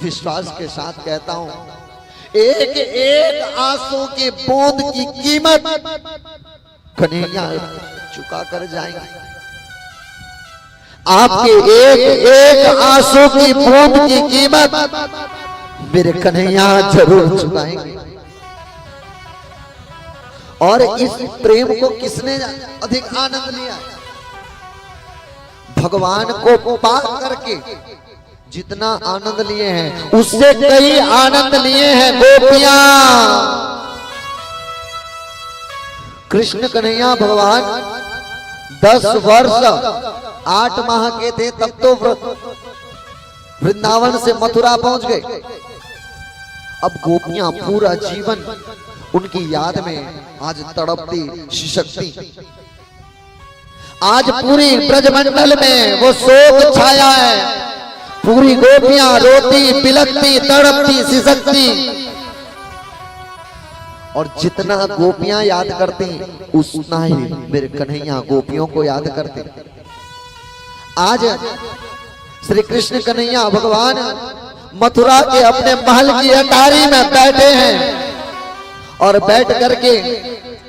विश्वास के साथ कहता हूं, एक एक आंसू की बूंद की कीमत कन्हैया चुका कर जाएंगे। आपके एक एक आंसू की बूंद की कीमत मेरे कन्हैया जरूर चुकाएंगे। और इस प्रेम को किसने अधिक आनंद लिया? भगवान को पा करके जितना आनंद लिए हैं उससे कई आनंद लिए हैं गोपियां। कृष्ण कन्हैया भगवान 10 वर्ष 8 माह के थे तब तो वृंदावन से मथुरा पहुंच गए। अब गोपियां पूरा जीवन उनकी याद में आज तड़पती सिसकती। आज पूरी ब्रजमंडल में वो शोक छाया है। पूरी गोपियां रोती बिलखती तड़पती सिसकती। और जितना गोपियां याद करती उतना ही मेरे कन्हैया गोपियों को याद करते। आज श्री कृष्ण कन्हैया भगवान मथुरा के अपने महल की अटारी में बैठे हैं और बैठ करके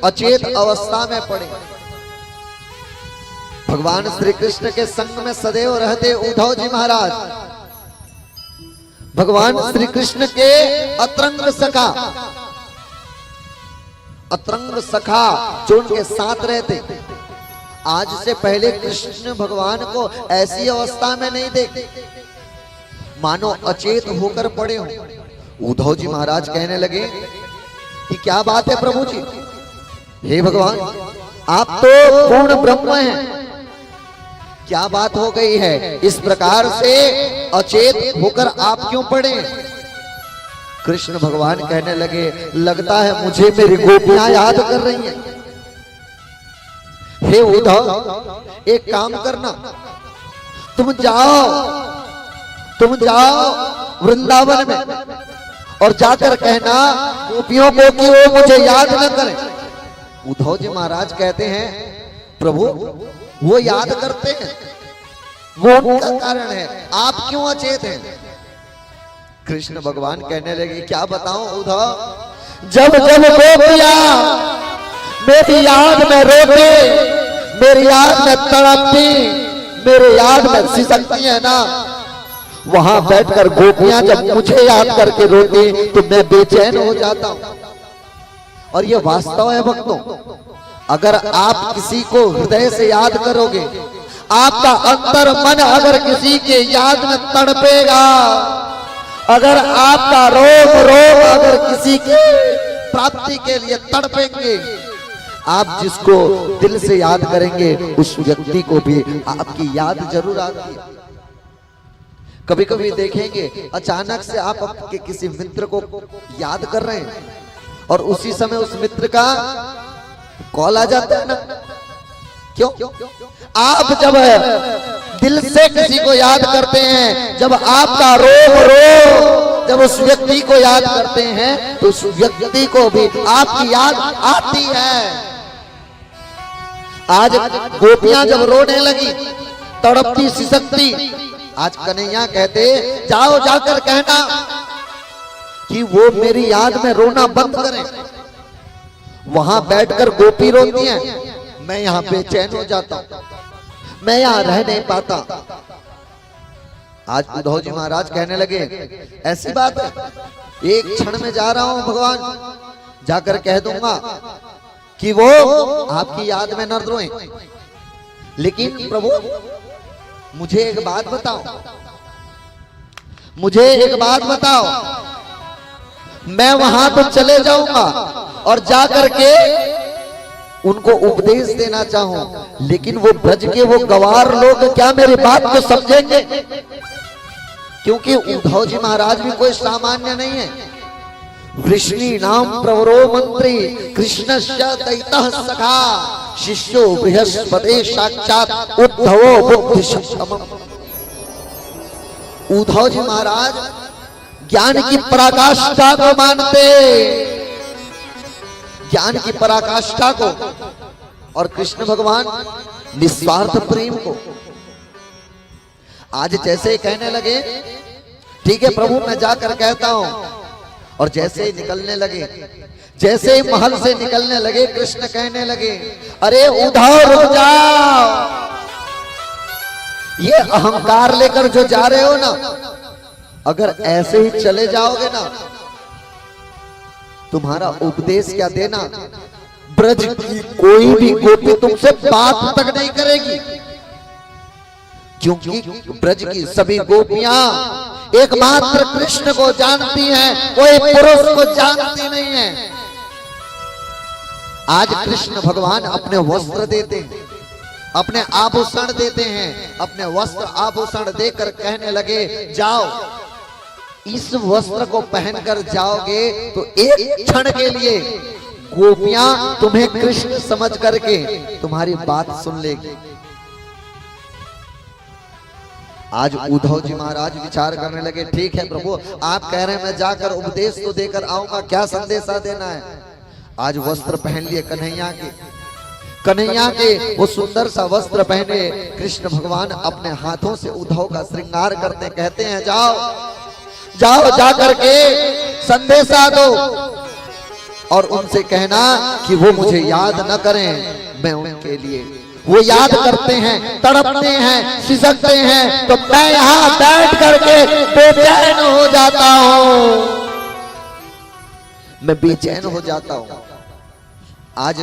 अचेत अवस्था में पड़े। भगवान श्री कृष्ण के संग में सदैव रहते उद्धव जी महाराज भगवान श्री कृष्ण के अतरंग सखा जो उनके साथ रहते। आज से पहले कृष्ण भगवान को ऐसी अवस्था में नहीं देखे, मानो अचेत होकर पड़े हो। उद्धव जी महाराज कहने लगे कि क्या बात है प्रभु जी, हे भगवान आप तो पूर्ण ब्रह्म हैं, क्या बात हो गई है? इस प्रकार से अचेत होकर आप क्यों पड़े? कृष्ण भगवान कहने लगे, लगता है मुझे मेरी गोपियां याद कर रही हैं। हे उद्धव एक काम करना, तुम जाओ वृंदावन में और जाकर कहना गोपियों को कि वो मुझे याद न करें। उद्धव जी महाराज कहते हैं, प्रभु वो याद करते हैं, वो उनका कारण है, आप क्यों अचेत हैं? कृष्ण भगवान कहने लगे, क्या बताऊं उद्धव, जब जब गोपियां मेरी याद में रोते, मेरी याद में तड़पती, मेरी याद में सिसकती है ना, वहां बैठकर गोपियां जब मुझे याद करके रोती तो मैं बेचैन हो जाता हूं। और ये वास्तव है भक्तों, अगर आप किसी को हृदय से याद करोगे, आपका अंतर मन अगर किसी के याद में तड़पेगा, अगर आपका रोग अगर किसी की प्राप्ति के लिए तड़पेंगे, आप जिसको दिल से याद करेंगे उस व्यक्ति को भी आपकी याद जरूर आती है। कभी कभी देखेंगे अचानक से आप आपके किसी मित्र को याद कर रहे हैं और उसी समय उस मित्र का कॉल आ जाता है ना, क्यों? आप जब दिल से किसी को याद करते हैं, जब आपका रोग जब उस व्यक्ति को याद करते हैं तो उस व्यक्ति को भी आपकी याद आती है। आज गोपियां जब रोने लगी, तड़पती सिसकती, आज कन्हैया कहते जाओ जाकर कहना कि वो मेरी याद में रोना बंद करें। वहां बैठकर गोपी रोती हैं, मैं यहां बेचैन हो जाता हूं, मैं यहां रह नहीं पाता। आज उद्धव जी महाराज कहने लगे, ऐसी बात है, एक क्षण में जा रहा हूं भगवान, जाकर कह दूंगा कि वो आपकी याद में न रोएं। लेकिन प्रभु मुझे एक बात बताओ, मैं वहां तो चले जाऊंगा और जाकर के उनको उपदेश देना चाहूं, लेकिन वो ब्रज के वो गवार लोग क्या मेरी बात को समझेंगे? क्योंकि उद्धव जी महाराज भी कोई सामान्य नहीं है। वृष्णि नाम प्रवरो मंत्री कृष्णस्य दैतः सखा शिष्यो बृहस्पति साक्षात उद्धवो बुद्धिशतमम्। उद्धव जी महाराज ज्ञान की पराकाष्ठा को मानते, ज्ञान की पराकाष्ठा को, और कृष्ण भगवान निस्वार्थ प्रेम को। आज जैसे कहने लगे ठीक है प्रभु, मैं जाकर कहता हूं। और जैसे ही निकलने लगे, जैसे ही महल से निकलने लगे, कृष्ण कहने लगे, अरे उद्धव रुक जाओ। ये अहंकार लेकर जो जा रहे हो ना, अगर ऐसे ही चले जाओगे ना, तुम्हारा उपदेश क्या देना, ब्रज की कोई भी गोपी तुमसे बात तक नहीं करेगी, क्योंकि ब्रज की सभी गोपियां एकमात्र कृष्ण को जानती हैं, कोई पुरुष को जानती नहीं है। आज कृष्ण भगवान अपने वस्त्र देते हैं, अपने आभूषण देते हैं, अपने वस्त्र आभूषण देकर कहने लगे, जाओ इस वस्त्र को पहनकर जाओगे तो एक क्षण के लिए गोपियां तुम्हें कृष्ण समझ करके तुम्हारी बात सुन लेगी। आज उद्धव जी महाराज विचार करने लगे, ठीक है प्रभु, आप कह रहे हैं मैं जाकर उपदेश तो देकर आऊंगा, क्या संदेशा देना है। आज वस्त्र पहन लिए कन्हैया के, कन्हैया के वो सुंदर सा वस्त्र पहने कृष्ण भगवान अपने हाथों से उद्धव का श्रृंगार करते, कहते हैं जाओ जाओ जाकर के संदेशा दो और उनसे कहना कि वो मुझे याद न करें, मैं उनके लिए, वो याद करते हैं, तड़पते हैं, सिसकते हैं, तो मैं यहां बैठ करके बेचैन हो जाता हूं, मैं बेचैन हो जाता हूं। आज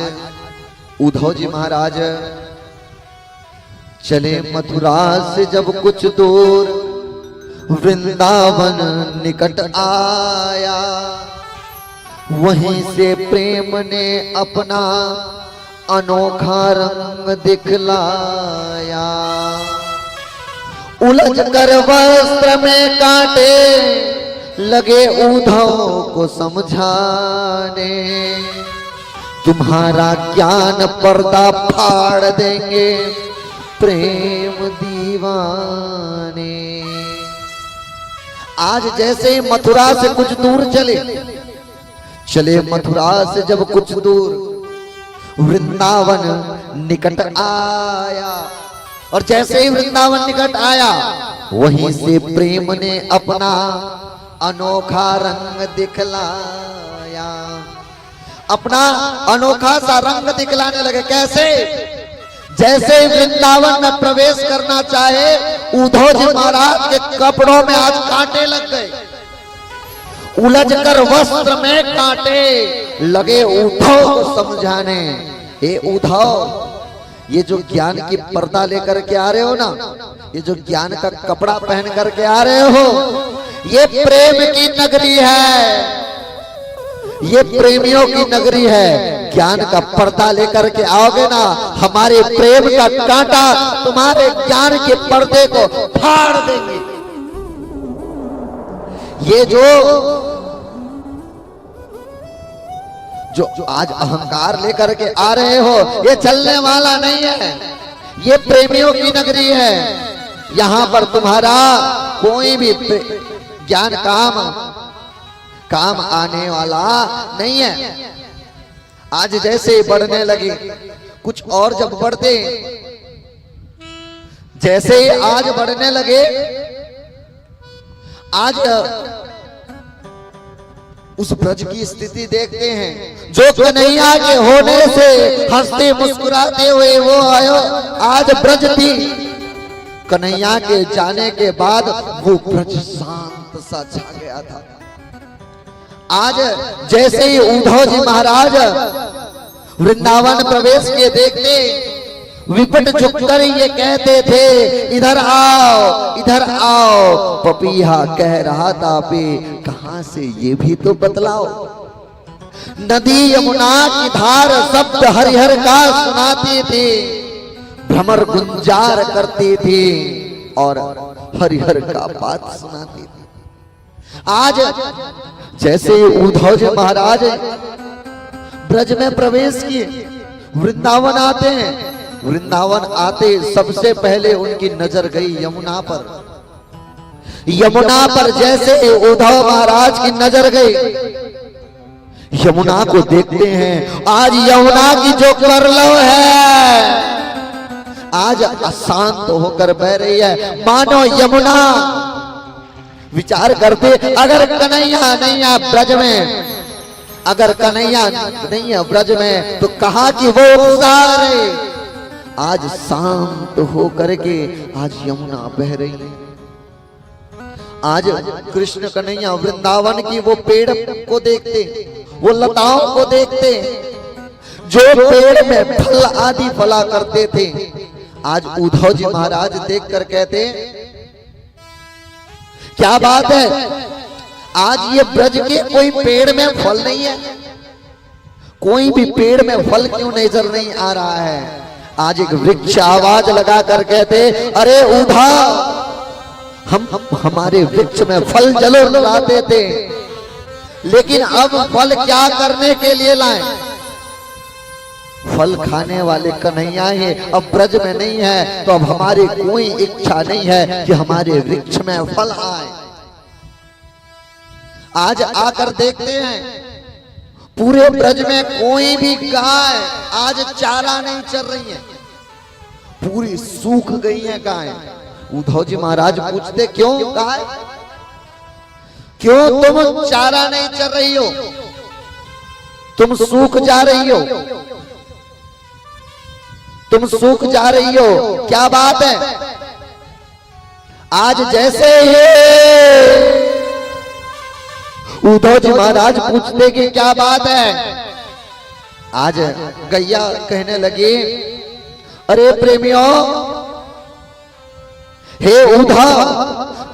उद्धव जी महाराज चले मथुरा से जब कुछ दूर, वृंदावन निकट आया, वहीं से प्रेम ने अपना अनोखा रंग दिखलाया। उलझ कर वस्त्र में कांटे लगे उद्धव को समझाने, तुम्हारा ज्ञान पर्दा फाड़ देंगे प्रेम दीवाने। आज जैसे मथुरा से कुछ दूर चले मथुरा से जब कुछ दूर, वृंदावन निकट आया, और जैसे ही वृंदावन निकट आया, वहीं से प्रेम ने अपना अनोखा रंग दिखलाया, अपना अनोखा सा रंग दिखलाने लगे। कैसे? जैसे वृंदावन में प्रवेश करना चाहे, उद्धव जी महाराज के कपड़ों में आज कांटे लग गए, उलझकर वस्त्र में कांटे लगे उद्धव को समझाने। हे उद्धव, ये जो ज्ञान की पर्दा लेकर के आ रहे हो ना, ये जो ज्ञान का कपड़ा पहन करके आ रहे हो, ये प्रेम की नगरी है, ये प्रेमियों की नगरी है। ज्ञान का पर्दा लेकर के आओगे ना, हमारे प्रेम का कांटा तुम्हारे ज्ञान के पर्दे को फाड़ देंगे। ये जो आज अहंकार लेकर के आ रहे हो, ये चलने वाला नहीं है, ये प्रेमियों की नगरी है। यहां पर तुम्हारा कोई भी ज्ञान काम आने वाला नहीं है। आज जैसे बढ़ने लगे, कुछ और जब बढ़ते, जैसे आज बढ़ने लगे, आज उस ब्रज की स्थिति देखते हैं, जो कन्हैया के होने से हंसते मुस्कुराते हुए वो आयो, आज ब्रज थी, कन्हैया के जाने के बाद वो ब्रज शांत सा छा गया था। आज जैसे ही उद्धव जी महाराज वृंदावन प्रवेश के देखते, विपट झुककर ये कहते थे, इधर आओ इधर आओ, पपीहा कह रहा था बे कहां से ये भी तो बतलाओ। नदी यमुना की धार शब्द हरिहर का सुनाती थी, भ्रमर गुंजार करती थी और हरिहर का बात सुनाती थी। आज जैसे उद्धव जी महाराज ब्रज में प्रवेश किए, वृंदावन आते हैं, वृंदावन आते सबसे पहले उनकी नजर गई यमुना पर। यमुना पर जैसे उद्धव महाराज की नजर गई, यमुना को देखते हैं, आज यमुना की जो करलो है आज अशांत होकर बह रही है, मानो विचार करते, अगर कन्हैया नहीं है ब्रज में, अगर कन्हैया नहीं है ब्रज में तो कहाँ की वो सारे। आज शांत हो करके आज यमुना बह रही है। आज कृष्ण कन्हैया वृंदावन की वो पेड़ को देखते, वो लताओं को देखते, जो पेड़ में फल आदि फला करते थे। आज उद्धव जी महाराज देखकर कहते, क्या बात है, आज ये ब्रज के कोई पेड़ में फल नहीं है, कोई भी पेड़ में फल क्यों नजर नहीं आ रहा है। आज एक वृक्ष आवाज लगा कर कहते, अरे उद्धव, हम हमारे वृक्ष में फल जरूर लाते थे, लेकिन अब फल क्या करने के लिए लाए। फल खाने वाले कन्हैया है, अब ब्रज में नहीं है, तो अब हमारी कोई इच्छा नहीं है कि हमारे वृक्ष में फल आए। आज आकर देखते हैं पूरे ब्रज में कोई भी गाय आज चारा नहीं चर रही है, पूरी सूख गई है गाय। उद्धव जी महाराज पूछते, क्यों गाय, क्यों तुम चारा नहीं चर रही हो, तुम सूख जा रही हो, तुम सूख जा रही हो, क्या बात है। आज जैसे ही उद्धव जी महाराज पूछते कि क्या बात है, आज गैया कहने लगी, अरे प्रेमियों, हे उद्धव,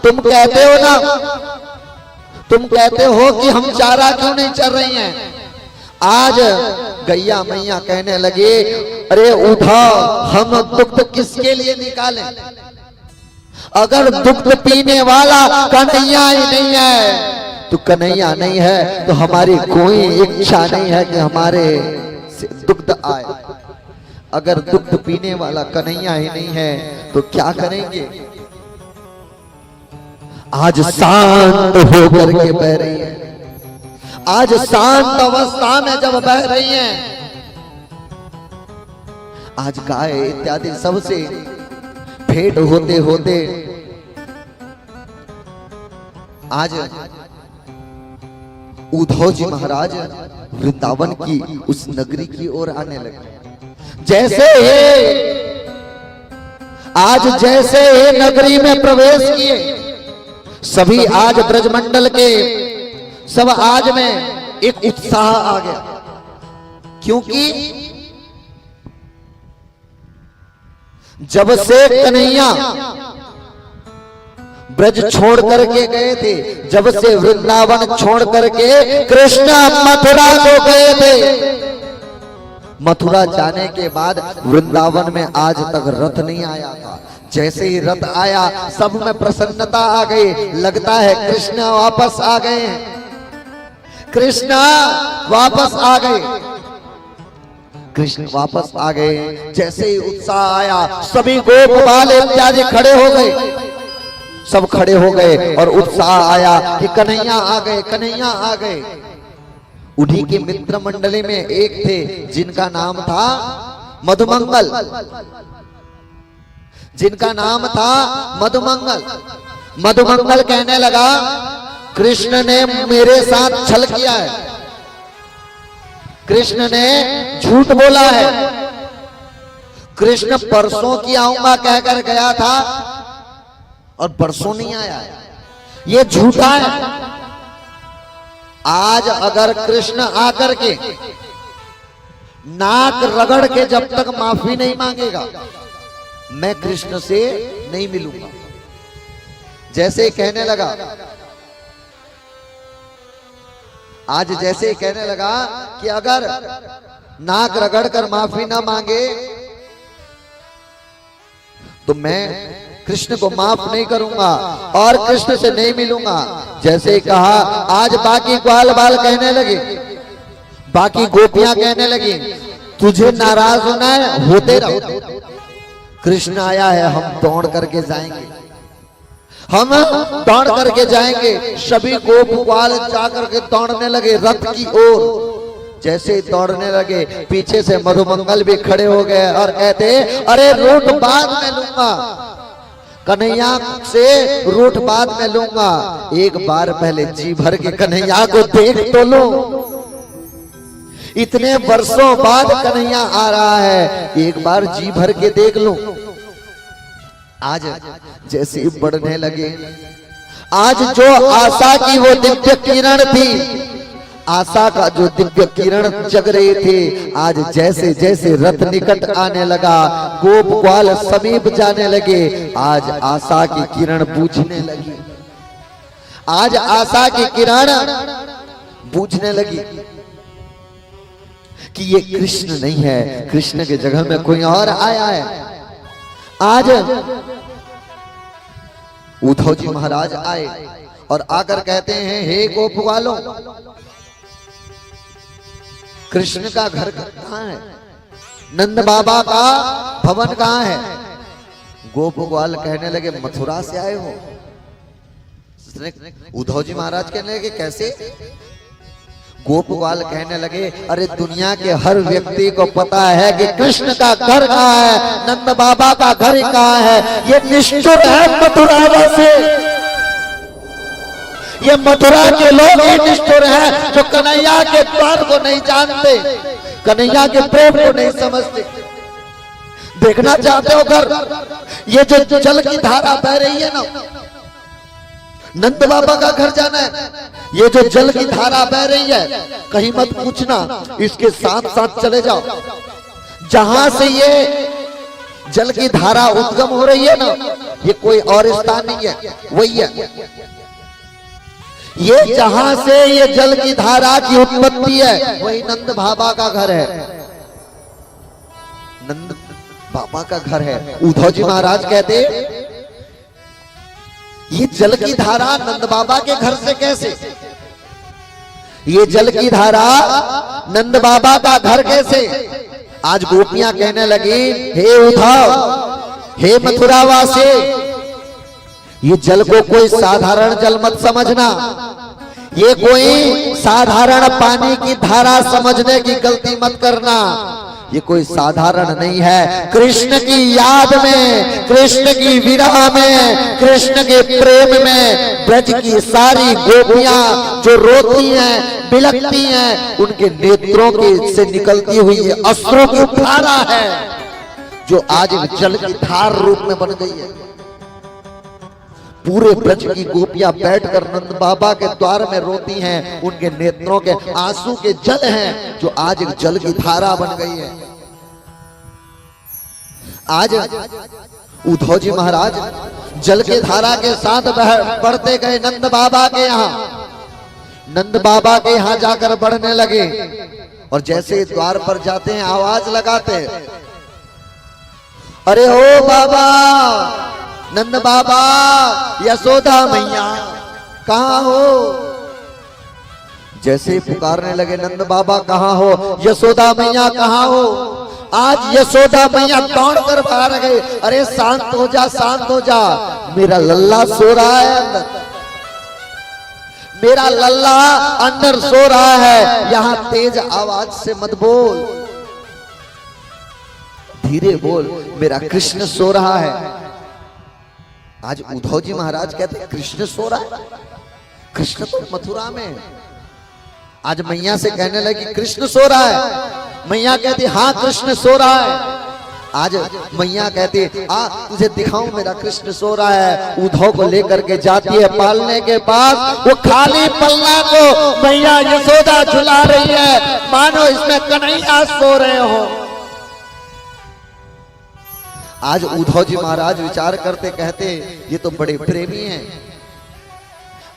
तुम कहते हो ना, तुम कहते हो कि हम चारा क्यों नहीं चर रही हैं। आज गैया मैया कहने लगे, अरे उद्धव, हम दुग्ध किसके लिए निकालें, अगर दुग्ध पीने वाला कन्हैया ही नहीं है, तो कन्हैया नहीं है तो हमारी कोई इच्छा नहीं है कि हमारे से दुग्ध आए। अगर दुग्ध पीने वाला कन्हैया ही नहीं है तो क्या करेंगे। आज शांत होकर के बह रही है, आज शांत अवस्था में जब बह रही है, आज गाय इत्यादि सबसे भेंट होते होते आज उद्धव जी महाराज वृंदावन की उस नगरी की ओर आने लगे। जैसे जैसे नगरी में प्रवेश किए, सभी आज ब्रजमंडल के सब आज में एक उत्साह आ गया, क्योंकि जब से कन्हैया ब्रज छोड़ करके गए थे, जब से वृंदावन छोड़ करके कृष्ण मथुरा को गए थे, मथुरा जाने के बाद वृंदावन में आज तक रथ नहीं आया था। जैसे ही रथ आया सब में प्रसन्नता आ गई, लगता है कृष्ण वापस आ गए हैं, कृष्ण वापस आ गए, कृष्ण वापस आ गए। जैसे ही उत्साह आया, सभी गोप बाल इत्यादि खड़े हो गए, सब खड़े हो गए और उत्साह आया कि कन्हैया आ गए, कन्हैया आ गए। उन्हीं की मित्र मंडली में एक थे जिनका नाम था मधुमंगल, जिनका नाम था मधुमंगल। मधुमंगल कहने लगा, कृष्ण ने मेरे साथ छल किया है, कृष्ण ने झूठ बोला है, कृष्ण परसों की आऊंगा कहकर गया था और परसों नहीं आया, ये झूठा है। आज अगर कृष्ण आकर के नाक रगड़ के जब तक माफी नहीं मांगेगा, मैं कृष्ण से नहीं मिलूंगा। जैसे कहने लगा, आज जैसे कहने लगा कि अगर नाक रगड़ कर माफी ना मांगे तो मैं कृष्ण को माफ नहीं करूंगा और कृष्ण से नहीं मिलूंगा। जैसे ही कहा, आज बाकी ग्वाल बाल कहने लगे, बाकी गोपियां कहने लगी, तुझे नाराज होना है, होते रहो, कृष्ण आया है, हम दौड़ करके जाएंगे, हम दौड़ करके जाएंगे। सभी गोप ग्वाल जाकर के दौड़ने लगे रथ की ओर। जैसे ही दौड़ने लगे, पीछे से मधुमंगल भी खड़े हो गए और कहते, अरे रूट बाद में लूंगा, कन्हैया से रूठ बाद में लूंगा, एक बार पहले जी भर के कन्हैया को देख तो लो। इतने वर्षों बाद कन्हैया आ रहा है, एक बार जी भर के देख लो। आज जैसे बढ़ने लगे, आज जो आशा की वो दिव्य किरण थी, आशा का जो दिव्य किरण जग रहे थे, आज जैसे जैसे रथ निकट आने लगा, गोप ग्वाल समीप जाने लगे, आज आशा की किरण बूझने लगी। आज आशा की किरण बूझने लगी कि ये कृष्ण नहीं है, कृष्ण के जगह में कोई और आया है। आज उद्धव जी महाराज आए और आकर कहते हैं, हे गोप ग्वालों, कृष्ण का घर कहाँ है? नंद बाबा का भवन कहाँ है? गोप ग्वाल कहने लगे, मथुरा से आए हो। उद्धव जी महाराज कहने लगे, कैसे? गोप ग्वाल कहने लगे, अरे दुनिया के हर व्यक्ति को पता है कि कृष्ण का घर कहाँ है, नंद बाबा का घर कहाँ है। ये निष्ठुर है मथुरा वासी, ये मथुरा के लोग ही निष्ठुर हैं जो कन्हैया के द्वार को नहीं जानते, कन्हैया के प्रेम को नहीं समझते। देखना चाहते हो घर, ये जो जल की धारा बह रही है ना, नंद बाबा का घर जाना है। ये जो जल की धारा बह रही है, कहीं मत पूछना, इसके साथ साथ चले जाओ। जहां से ये जल की धारा उद्गम हो रही है ना, ये कोई और स्थान नहीं है, वही है। ये जहां से ये जल की धारा की उत्पत्ति है, वही नंद बाबा का घर है, नंद बाबा का घर है। उद्धव जी महाराज कहते, ये जल की धारा नंद बाबा के घर से कैसे? ये जल की धारा नंद बाबा का घर कैसे? आज गोपियां कहने लगी, हे उद्धव, हे मथुरा वासी, ये जल को कोई साधारण जल मत समझना, ये कोई साधारण पानी की धारा समझने की गलती मत करना। ये कोई साधारण नहीं है। कृष्ण की याद में, कृष्ण की विरह में, कृष्ण के प्रेम में ब्रज की सारी गोपियां जो रोती हैं, बिलखती हैं, उनके नेत्रों के से निकलती हुई ये अश्रों की धारा है, जो आज जल की धार रूप में बन गई है। पूरे ब्रज की गोपियां बैठकर नंद बाबा के द्वार में रोती हैं, उनके नेत्रों के आंसू के जल हैं, जो आज एक जल की धारा बन गई है। आज उद्धव जी महाराज जल के धारा के साथ बढ़ते गए नंद बाबा के यहाँ, नंद बाबा के यहाँ जाकर बढ़ने लगे, और जैसे द्वार पर जाते हैं आवाज लगाते, अरे ओ बाबा, नंद बाबा, यशोदा मैया कहाँ हो? जैसे पुकारने लगे, नंद बाबा कहाँ हो, यशोदा मैया कहाँ हो? आज यशोदा मैया दौड़ कर बाहर गए, अरे शांत हो जा, शांत हो जा, मेरा लल्ला सो रहा है अंदर, मेरा लल्ला अंदर सो रहा है, यहां तेज आवाज से मत बोल, धीरे बोल, मेरा कृष्ण सो रहा है। आज उद्धव जी महाराज कहते हैं, कृष्ण सो रहा है? कृष्ण तो मथुरा में। आज मैया से कहने लगी, कृष्ण सो रहा है? मैया कहती, हाँ कृष्ण सो रहा है। आज मैया कहती, तुझे दिखाऊं मेरा कृष्ण सो रहा है। उद्धव को लेकर के जाती है पालने के पास, वो खाली पलना को मैया यशोदा झुला रही है, मानो इसमें कन्हैया सो रहे हो। आज उद्धव जी महाराज विचार करते, कहते, ये तो बड़े प्रेमी हैं।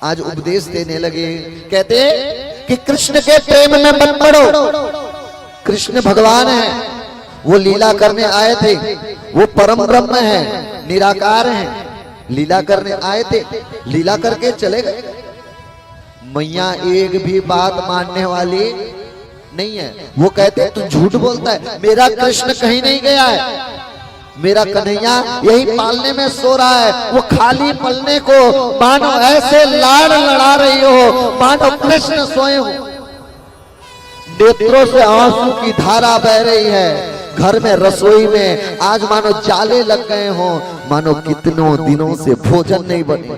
आज उपदेश देने लगे, कहते कि कृष्ण के प्रेम में मत पड़ो, कृष्ण भगवान है, वो लीला करने आए थे, वो परम ब्रह्म है, निराकार है, लीला करने आए थे, लीला करके चले गए। मैया एक भी बात मानने वाली नहीं है। वो कहते, तू झूठ बोलता है, मेरा कृष्ण कहीं नहीं गया है, मेरा कन्हैया यही पालने में सो रहा है। वो खाली पलने को मानो ऐसे लाड़ लड़ा रही हो, मानो कृष्ण सोए हो, नेत्रों से आंसू की धारा बह रही है। घर में रसोई में आज मानो जाले लग गए हों, मानो कितनों दिनों से भोजन नहीं बने।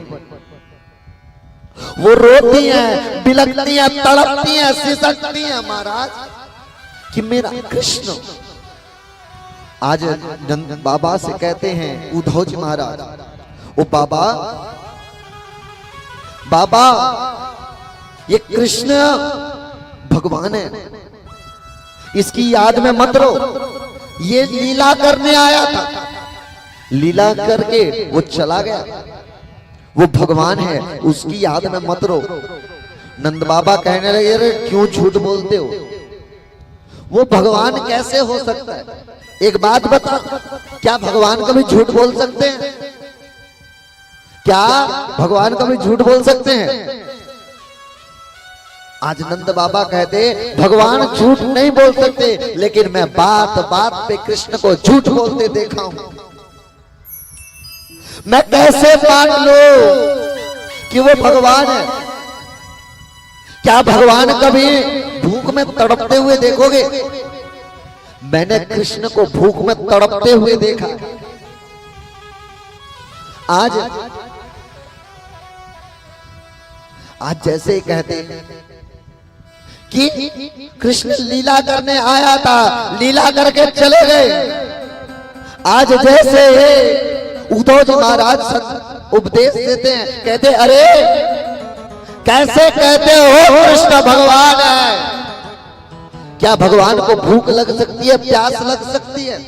वो रोती हैं, बिलखती हैं, तड़पती हैं, सिसकती हैं महाराज कि मेरा कृष्ण। आज नंद बाबा से कहते हैं उद्धव जी महाराज, ओ बाबा बाबा ये कृष्ण भगवान है, इसकी याद में मत रहो, ये लीला करने आया था, लीला करके वो चला गया, वो भगवान है, उसकी याद में मत रहो। नंद बाबा कहने लगे अरे क्यों झूठ बोलते हो, वो भगवान कैसे हो सकता है? एक बात बता, क्या भगवान कभी झूठ बोल सकते हैं? क्या भगवान कभी झूठ बोल सकते हैं? आज नंद बाबा कहते भगवान झूठ नहीं बोल सकते, लेकिन मैं बात बात पे कृष्ण को झूठ बोलते देखा हूं। मैं कैसे मान लो कि वो भगवान है? क्या भगवान कभी भूख में तड़पते हुए देखोगे? मैंने कृष्ण को भूख में तड़पते हुए देखा। आज जैसे कहते हैं कि कृष्ण लीला करने आया था, लीला करके चले गए। आज जैसे उद्धव जी महाराज उपदेश देते हैं, कहते अरे कैसे कहते हो कृष्ण भगवान है? क्या भगवान को भूख लग सकती है, प्यास लग सकती है?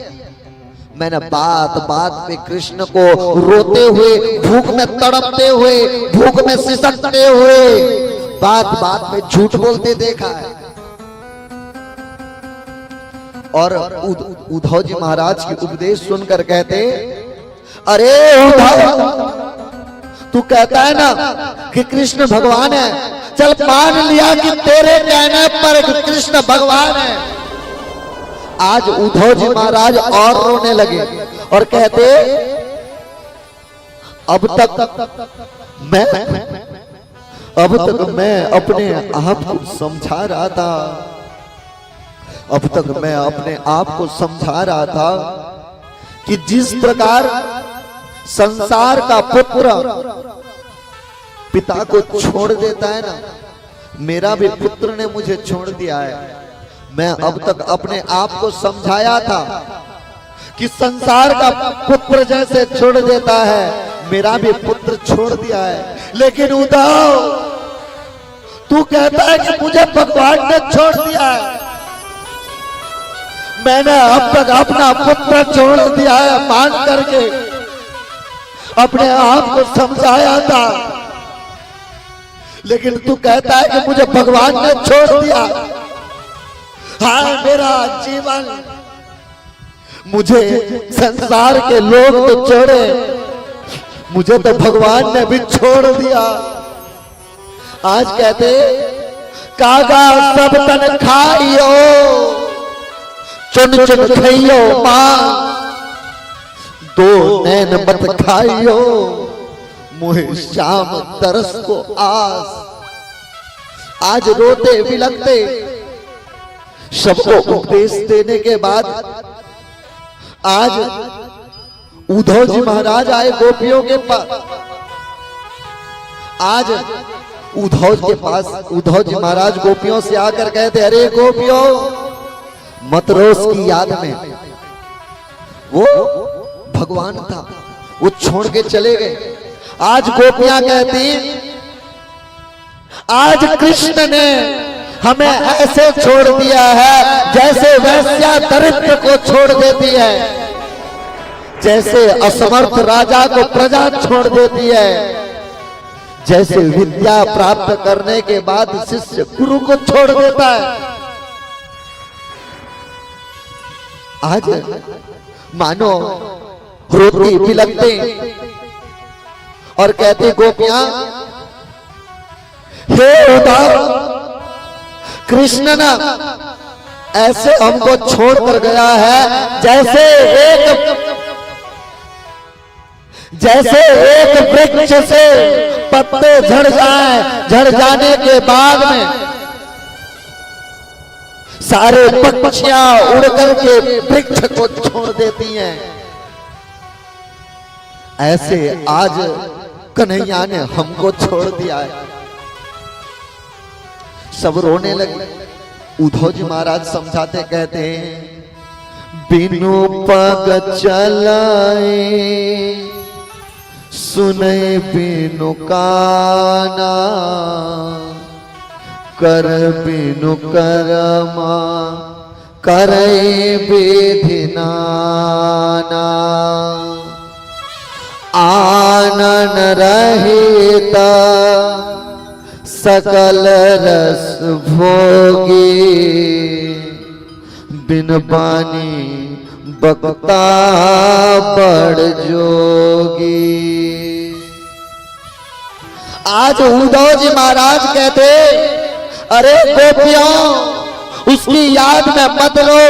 मैंने बात बात पे कृष्ण को रोते हुए, भूख में तड़पते हुए, भूख में सिसकते हुए, बात बात पे झूठ बोलते देखा है। और उद्धव जी महाराज की उपदेश सुनकर कहते अरे उद्धव, तू कहता है ना कि कृष्ण भगवान है, चल मान लिया कि तेरे कहने पर कृष्ण भगवान है। आज उद्धव जी महाराज और रोने लगे और कहते अब तक मैं अपने आप को समझा रहा था, अब तक मैं अपने आप को समझा रहा था कि जिस प्रकार संसार का पुत्र पिता को छोड़ देता है ना, मेरा भी पुत्र ने मुझे छोड़ दिया है। मैं अब तक अपने आप को समझाया था कि संसार का पुत्र जैसे छोड़ देता है, मेरा भी पुत्र छोड़ दिया है। लेकिन उद्धव, तू कहता है कि मुझे भगवान ने छोड़ दिया है। मैंने अब तक अपना पुत्र छोड़ दिया है मान करके अपने आप को समझाया था, लेकिन तू कहता है कि मुझे भगवान ने छोड़ दिया। हाय मेरा जीवन, मुझे संसार के लोग तो छोड़े, मुझे तो भगवान ने भी छोड़ दिया। आज कहते कागा सब तन खाइयो, चुन चुन खाइयो मां, दो नैन मत खाइयो, मुहे शाम तरस को आस। आज रोते बिलखते सबको उपदेश देने के बाद आज उद्धव जी महाराज आए गोपियों के पास। आज उद्धव जी महाराज गोपियों से आकर कहते अरे गोपियों, मत रोस की याद में वो भगवान था, वो छोड़ के चले गए। आज गोपियां कहती आज कृष्ण ने हमें ऐसे छोड़ दिया है जैसे वैश्या दरिद्र को छोड़ देती है, जैसे असमर्थ राजा को प्रजा छोड़ देती है, जैसे विद्या प्राप्त करने के बाद शिष्य गुरु को छोड़ देता है। आज मानो रोती बिलखते और कहते गोपियां, हे उद्धव, कृष्ण ना ऐसे हमको छोड़ कर गया है जैसे एक वृक्ष से पत्ते झड़ जाए, झड़ जाने के बाद में सारे पक्षियां उड़ करके वृक्ष को छोड़ देती हैं। ऐसे आज कन्हैया ने हमको छोड़ दिया है। सब रोने लगे। उद्धव जी महाराज समझाते कहते हैं, बिनु पग चलाए सुने बिनु काना, कर बिनु करमा करे विधि नाना। आनन रहिता सकल रस भोगी, बिन बानी बक्ता बड़ जोगी। आज उद्धव जी महाराज कहते, अरे गोपियों, उसकी याद में मत रो,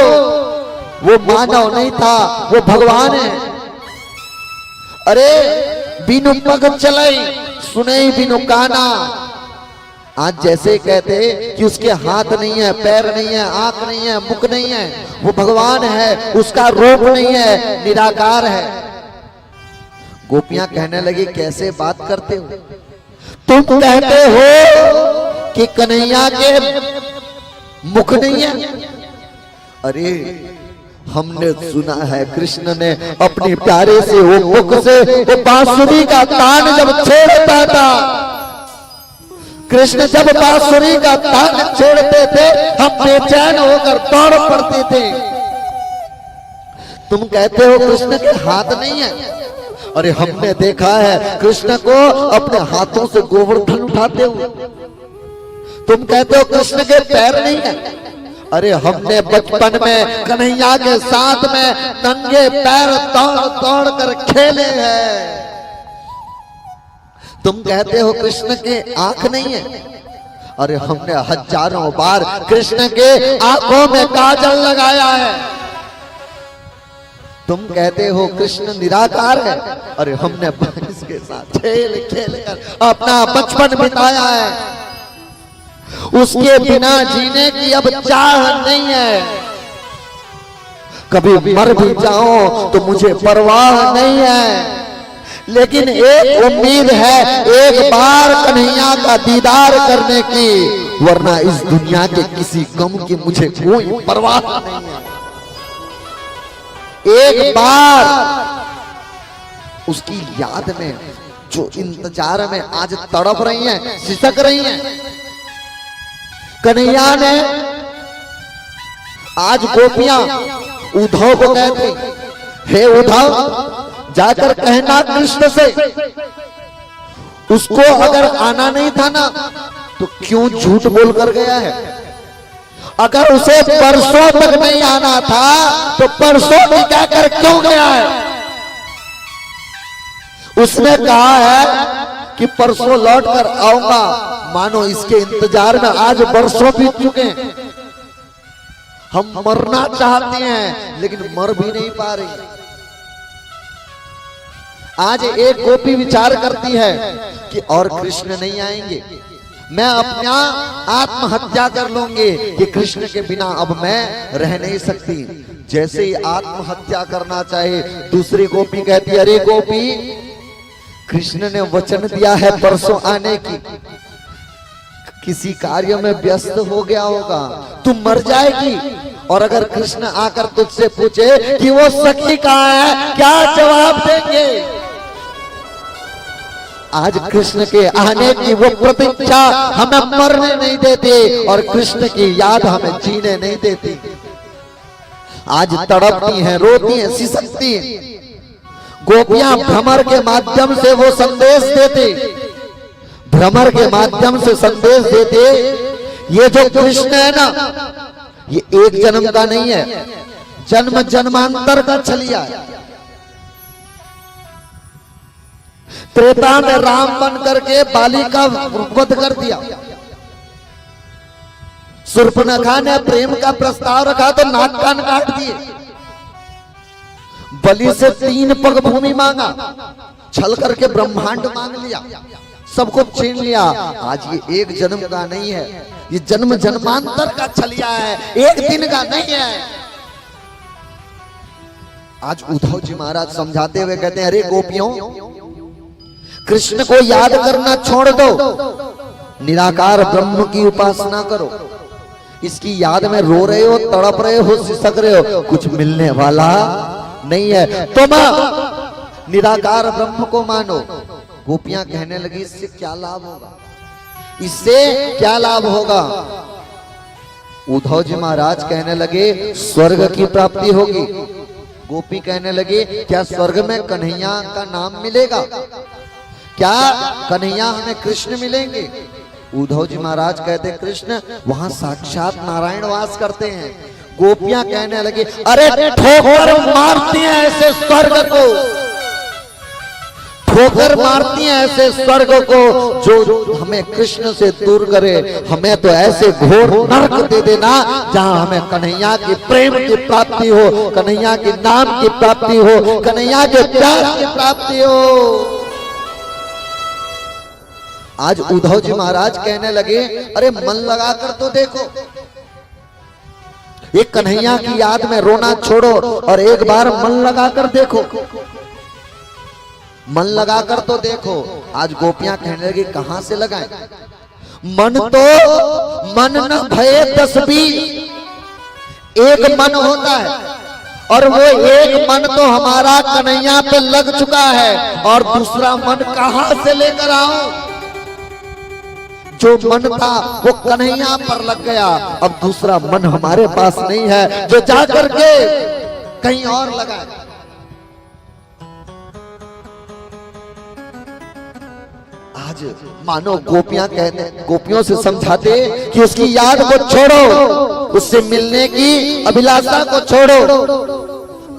वो मानव नहीं था, वो भगवान है। अरे बिनु पग चलाई सुने बिनु काना। आज जैसे कहते कि उसके हाथ नहीं है, पैर नहीं है, आंख नहीं है, मुख नहीं है, वो भगवान है, उसका रूप नहीं है, निराकार है। गोपियां कहने लगी, कैसे बात करते हो? तुम कहते हो कि कन्हैया के मुख नहीं है। अरे हमने सुना है कृष्ण ने अपनी प्यारे से वो मुख से वो बांसुरी का तान जब छेड़ता था, कृष्ण जब बांसुरी का तान छेड़ते थे, हम बेचैन होकर दौड़ पड़ते थे। तुम कहते हो कृष्ण के हाथ नहीं है। अरे हमने देखा है कृष्ण को अपने हाथों से गोवर्धन उठाते हुए। तुम कहते हो कृष्ण के पैर नहीं है। अरे हमने बचपन में कन्हैया के साथ में नंगे पैर दौड़ दौड़ कर खेले हैं। तुम कहते हो कृष्ण के आंख नहीं है। अरे हमने हजारों बार कृष्ण के आंखों में काजल लगाया है। तुम कहते हो कृष्ण निराकार है। अरे हमने इसके साथ खेल खेल कर अपना बचपन बिताया है। उसके बिना जीने की अब चाह नहीं है। कभी मर भी जाओ तो मुझे परवाह नहीं है, लेकिन एक उम्मीद है, एक बार कन्हैया का दीदार करने की, वरना इस दुनिया के किसी गम की मुझे कोई परवाह नहीं है। एक बार उसकी याद में जो इंतजार में आज तड़प रही हैं, सिसक रही हैं। कन्हैया ने आज गोपियां उद्धव को कहती, हे उद्धव, जाकर कहना कृष्ण से, उसको अगर आना नहीं था ना तो क्यों झूठ बोल कर गया है? अगर उसे परसों तक नहीं आना था तो परसों भी कहकर क्यों गया है? उसने कहा है कि परसों लौट कर आऊंगा। मानो इसके इंतजार में आज बरसों बीत चुके हैं। हम मरना चाहते हैं लेकिन मर भी नहीं पा रही। आज एक गोपी विचार करती है कि और कृष्ण नहीं आएंगे, मैं अपना आत्महत्या कर लूंगी कि कृष्ण के बिना अब मैं रह नहीं सकती। जैसे ही आत्महत्या करना चाहे, दूसरी गोपी कहती, अरे गोपी, कृष्ण ने वचन दिया है परसों आने की, किसी कार्य में व्यस्त हो गया होगा, तू मर जाएगी। और अगर कृष्ण आकर तुझसे पूछे कि वो सखी कहाँ है, क्या जवाब देंगे? आज कृष्ण के आने की वो प्रतीक्षा हमें मरने नहीं देती और कृष्ण की याद हमें जीने नहीं देती। आज तड़पती हैं, रोती हैं, सिसकती हैं। गोपियां भ्रमर के माध्यम से वो संदेश देते, भ्रमर के माध्यम से संदेश देते, ये जो कृष्ण है ना, ये एक जन्म का नहीं है, जन्म जन्मांतर का छलिया है। त्रेता में राम बन करके बाली का वध कर दिया। शूर्पणखा ने प्रेम का प्रस्ताव रखा तो नाक कान काट दिए। बलि से 3 पग भूमि मांगा, छल करके ब्रह्मांड मांग लिया। सब कुछ छीन लिया। आज ये एक जन्म का नहीं है, ये जन्म जन्मांतर का छलिया है, एक दिन का नहीं है। आज उद्धव जी महाराज समझाते हुए कहते हैं, अरे गोपियों, कृष्ण को याद करना छोड़ दो, निराकार ब्रह्म की उपासना करो। इसकी याद में रो रहे हो, तड़प रहे हो, सिसक रहे हो, कुछ मिलने वाला नहीं है। तुम निराकार ब्रह्म को मानो। गोपियां कहने लगी, इससे क्या लाभ होगा, इससे क्या लाभ होगा? उद्धव जी महाराज कहने लगे, स्वर्ग की प्राप्ति होगी। गोपी कहने लगी, क्या स्वर्ग में कन्हैया का नाम मिलेगा? क्या कन्हैया हमें कृष्ण मिलेंगे? उद्धव जी महाराज कहते, कृष्ण वहां साक्षात नारायण वास करते हैं। गोपियां कहने लगी, अरे ठोकर मारती हैं ऐसे स्वर्ग को, ठोकर मारती हैं ऐसे स्वर्ग को जो हमें कृष्ण से दूर करे। हमें तो ऐसे घोर नरक दे देना जहां हमें कन्हैया की प्रेम की प्राप्ति हो, कन्हैया के नाम की प्राप्ति हो, कन्हैया के प्यार की प्राप्ति हो। आज उद्धव जी महाराज कहने लगे, अरे मन लगाकर तो देखो, एक कन्हैया की याद में रोना छोड़ो और एक बार मन लगाकर देखो, मन लगाकर तो देखो। आज गोपियां कहने लगी, कहां से लगाएं? मन तो मन न भये 10-20, एक मन होता है और वो एक मन तो हमारा कन्हैया पे लग चुका है, और दूसरा मन कहां से लेकर आऊं? जो मन था वो कन्हैया पर लग गया, अब दूसरा मन हमारे पास नहीं है जो जाकर के कहीं और लगा। आज मानो गोपियां कहने, गोपियों से समझाते कि उसकी याद को छोड़ो, उससे मिलने की अभिलाषा को छोड़ो।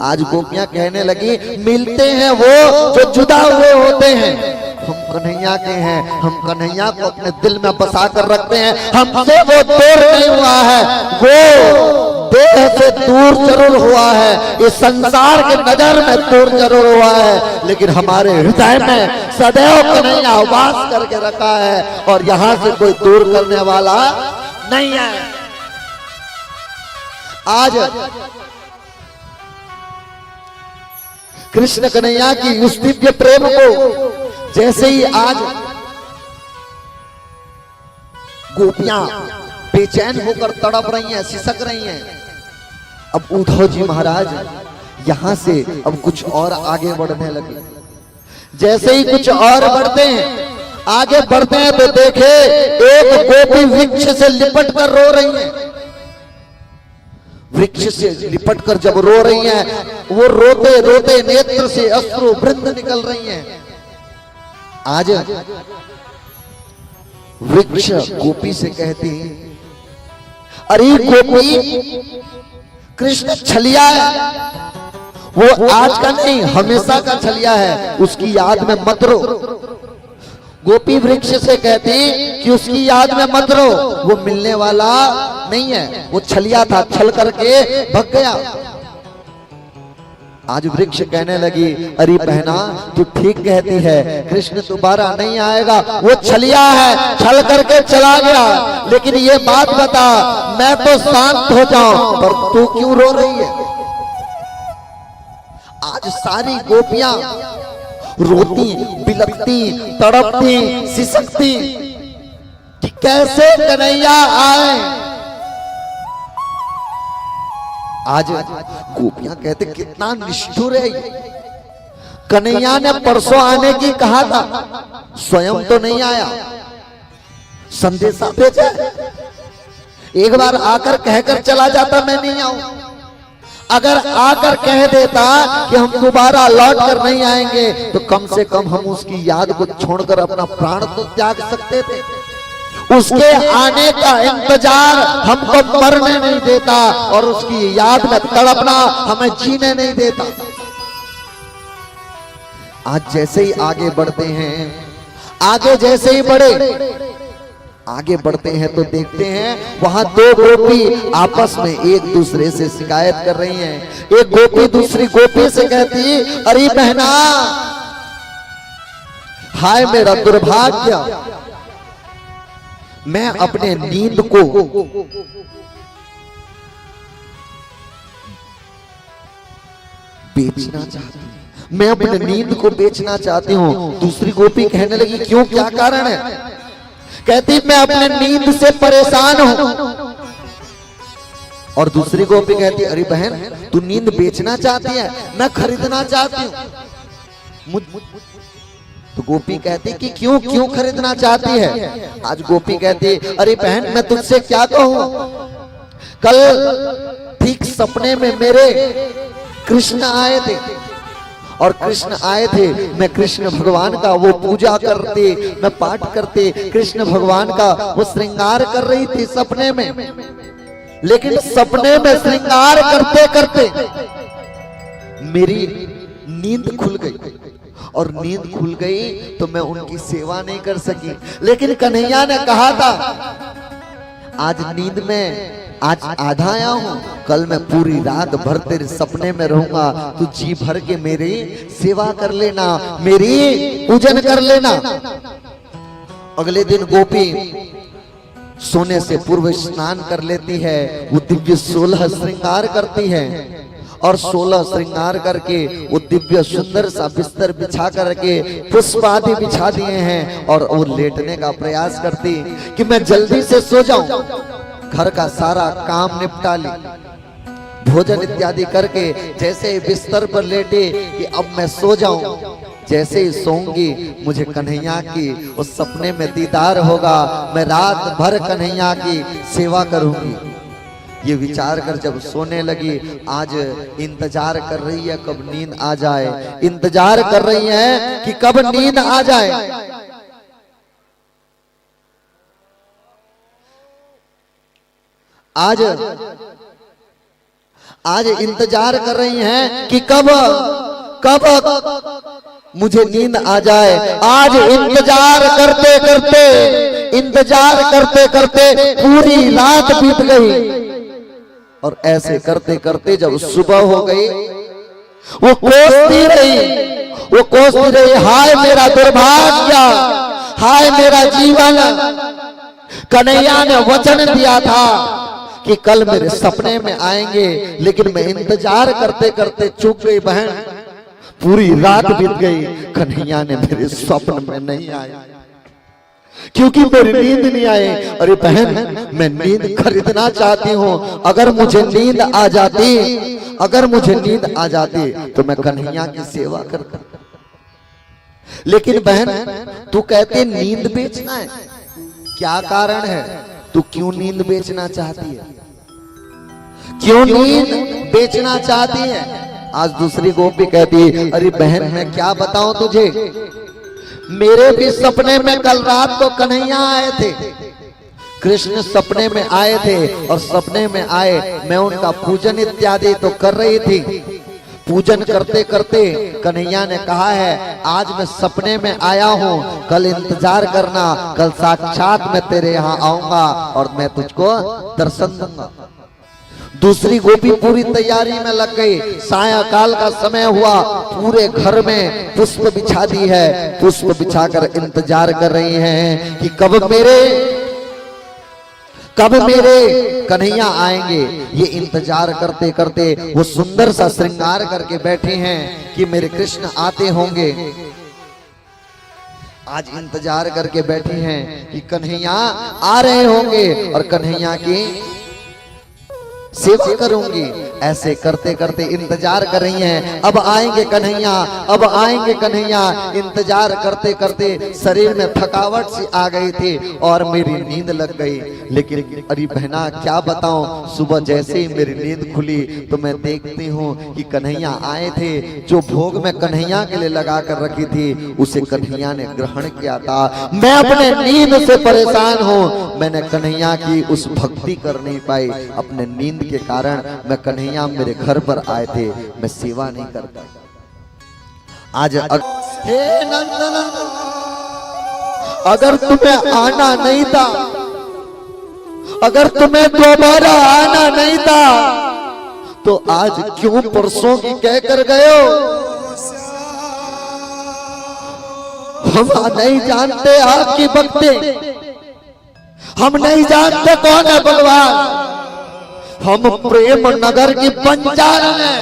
आज गोपियां कहने लगी, मिलते हैं वो जो जुदा हुए होते हैं। हम कन्हैया के हैं, हम कन्हैया को अपने दिल में बसा कर रखते हैं, हमसे वो दूर नहीं हुआ है, वो देह से दूर जरूर हुआ है, इस संसार के नजर में दूर जरूर हुआ है, लेकिन हमारे हृदय में सदैव कन्हैया वास करके रखा है, और यहां से कोई दूर करने वाला नहीं है। आज कृष्ण कन्हैया की उस दिव्य प्रेम को जैसे ही आज गोपियां बेचैन होकर तड़प रही हैं, सिसक रही हैं, अब उद्धव जी महाराज यहां से अब कुछ और आगे बढ़ने लगे। जैसे ही कुछ और बढ़ते हैं, आगे बढ़ते हैं तो देखे एक गोपी वृक्ष से लिपट कर रो रही है। वृक्ष से लिपट कर जब रो रही हैं, वो रोते रोते नेत्र से अश्रु वृंद निकल रही हैं। आज वृक्ष गोपी से कहती, अरे गोपी, कृष्ण छलिया है, वो आज का नहीं हमेशा का छलिया है, उसकी याद में मत रो। गोपी वृक्ष से कहती कि उसकी याद में मत रो, वो मिलने वाला नहीं है, वो छलिया था, छल करके भग गया। आज वृक्ष कहने लगी, अरे बहना तू ठीक कहती है, कृष्ण दोबारा नहीं आएगा, वो छलिया है, छल करके चला गया। लेकिन ये बात बता, मैं तो शांत हो जाऊं, पर तू क्यों रो रही है? आज सारी गोपियां रोती, बिलखती, तड़पती, सिसकती कि कैसे कन्हैया आए। आज गोपियां कहते, कितना निष्ठुर है ये, कन्हैया ने परसों आने की कहा था, स्वयं तो नहीं आया, संदेशा भेजा, एक बार आकर कहकर चला जाता मैं नहीं आऊं। अगर आकर कह देता कि हम दोबारा लौट कर नहीं आएंगे, तो कम से कम हम उसकी याद को छोड़कर अपना प्राण तो त्याग सकते थे। उसके आने का इंतजार हमको मरने नहीं देता, और उसकी याद में तड़पना हमें जीने नहीं देता। आज जैसे ही आगे बढ़ते हैं, आगे जैसे ही आगे बढ़ते हैं तो देखते हैं वहां दो गोपी आपस में एक दूसरे से शिकायत कर रही हैं। एक गोपी दूसरी गोपी से कहती, अरे बहना, हाय मेरा दुर्भाग्य, मैं अपने नींद को बेचना चाहती हूं, मैं अपने नींद को बेचना चाहती हूं। दूसरी गोपी कहने लगी क्यों, क्या कारण है? कहती मैं अपने नींद से परेशान हूं। और दूसरी गोपी कहती अरे बहन तू नींद बेचना चाहती है, मैं खरीदना चाहती हूं। तो गोपी कहती कि क्यों क्यों खरीदना चाहती है? आज गोपी कहती अरे बहन मैं तुझसे क्या कहूं, कल ठीक सपने में मेरे कृष्ण आए थे, और कृष्ण आए थे, मैं कृष्ण भगवान का वो पूजा करते, मैं पाठ करते, कृष्ण भगवान का वो श्रृंगार कर रही थी सपने में। लेकिन सपने में श्रृंगार करते करते मेरी नींद खुल गई, और नींद खुल गई तो मैं उनकी सेवा नहीं कर सकी। लेकिन कन्हैया ने कहा था आज नींद में आज आधा आया हूं, कल मैं पूरी रात भर तेरे सपने में रहूंगा, तू जी भर के मेरी सेवा कर लेना, मेरी पूजन कर लेना। अगले दिन गोपी सोने से पूर्व स्नान कर लेती है, वो दिव्य 16 श्रृंगार करती है, और 16 श्रृंगार करके वो दिव्य सुंदर सा बिस्तर बिछा करके पुष्प आदि बिछा दिए हैं, और वो लेटने का प्रयास करती कि मैं जल्दी से सो जाऊं, घर का सारा काम निपटा ली, भोजन इत्यादि करके जैसे बिस्तर पर लेटे कि अब मैं सो जाऊं। जैसे ही सोऊंगी मुझे कन्हैया की उस सपने में दीदार होगा, मैं रात भर कन्हैया की सेवा करूंगी। ये विचार कर जब सोने लगी, आज इंतजार कर रही है कब नींद आ जाए, इंतजार कर रही है कि कब नींद आ जाए। आज इंतजार कर रही हैं कि कब कब मुझे नींद आ जाए। आज इंतजार करते करते पूरी रात बीत गई, और ऐसे करते करते जब सुबह हो गई वो कोसती रही, हाय मेरा दुर्भाग्य, हाय मेरा जीवन। कन्हैया ने वचन दिया था कि कल मेरे सपने में आएंगे, लेकिन मैं इंतजार करते करते चूक गई बहन, पूरी रात बीत गई, कन्हैया ने मेरे स्वप्न में नहीं आए, क्योंकि मेरी नींद नहीं आए। अरे बहन मैं नींद खरीदना चाहती हूँ, अगर मुझे नींद आ जाती तो मैं कन्हैया की सेवा करता। लेकिन बहन तू कहते नींद बेचना है, क्या कारण है? तू क्यों नींद बेचना चाहती है, क्यों नींद बेचना चाहती है? आज दूसरी गोपी कहती अरे बहन मैं क्या बताऊं तुझे, मेरे भी सपने में कल रात को कन्हैया आए थे, कृष्ण सपने में आए थे, और सपने में आए मैं उनका पूजन इत्यादि तो कर रही थी। पूजन करते करते कन्हैया ने कहा है आज मैं सपने में आया हूँ, कल इंतजार करना, कल साक्षात मैं तेरे यहाँ आऊंगा और मैं तुझको दर्शन दूंगा। दूसरी गोपी पूरी तैयारी में लग गई, सायंकाल का समय हुआ, पूरे घर में पुष्प बिछा दी है, पुष्प बिछाकर इंतजार कर रही हैं कि कब मेरे कन्हैया आएंगे। ये इंतजार करते करते वो सुंदर सा श्रृंगार करके बैठे हैं कि मेरे कृष्ण आते होंगे। आज इंतजार करके बैठे हैं कि कन्हैया आ रहे होंगे और कन्हैया की सेवा करूंगी। ऐसे करते करते इंतजार कर रही हैं, अब आएंगे कन्हैया, अब आएंगे कन्हैया। इंतजार करते करते शरीर में थकावट सी आ गई थी और मेरी नींद लग गई। लेकिन अरे बहना क्या बताऊं, सुबह जैसे ही मेरी नींद खुली तो मैं देखती हूँ कि कन्हैया आए थे। जो भोग मैं कन्हैया के लिए लगा कर रखी थी उसे कन्हैया ने ग्रहण किया था। मैं अपने नींद से परेशान हूँ, मैंने कन्हैया की उस भक्ति कर नहीं पाई। अपने नींद के कारण मैं कन्हैया मेरे घर पर आए थे, मैं सेवा नहीं करता। आज हे नंदन, अगर तुम्हें आना नहीं था, अगर तुम्हें दोबारा आना नहीं था तो आज क्यों परसों की कहकर गए हो? हम नहीं जानते आपकी भक्ति, हम नहीं जानते कौन है भगवान। हम प्रेम नगर की पंचाल में,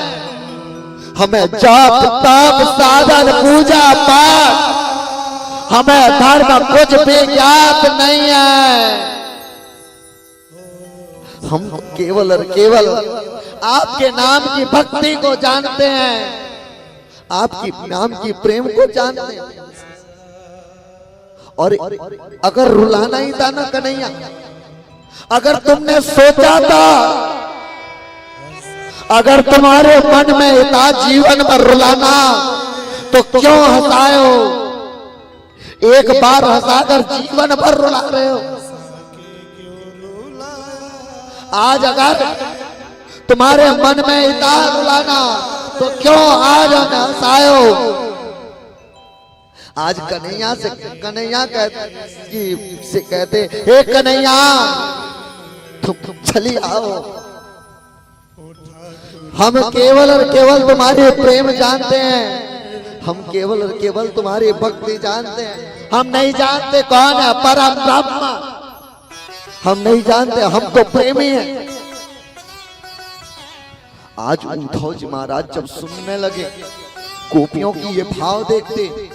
हमें जाप ताप साधन पूजा पाठ, हमें धर्म कुछ भी ज्ञात नहीं है। हम केवल और केवल आपके नाम की भक्ति को जानते हैं, आपकी नाम की प्रेम को जानते हैं। और अगर रुलाना ही था ना कन्हैया, अगर तुमने सोचा था, अगर तुम्हारे मन में था जीवन में रुलाना, तो क्यों हंसाए हो? एक बार हंसाकर जीवन भर रुला रहे हो। आज अगर तुम्हारे मन में था रुलाना, तो क्यों आज हमें हंसाए हो? आज कन्हैया से कहते, हे कन्हैया तुम चली आओ। हम केवल और केवल तुम्हारे प्रेम जानते हैं, हम केवल और केवल तुम्हारी भक्ति जानते हैं। हम नहीं जानते कौन है परम ब्रह्म, हम नहीं जानते, हम तो प्रेमी हैं। आज उद्धव जी महाराज जब सुनने लगे, गोपियों की ये भाव देखते,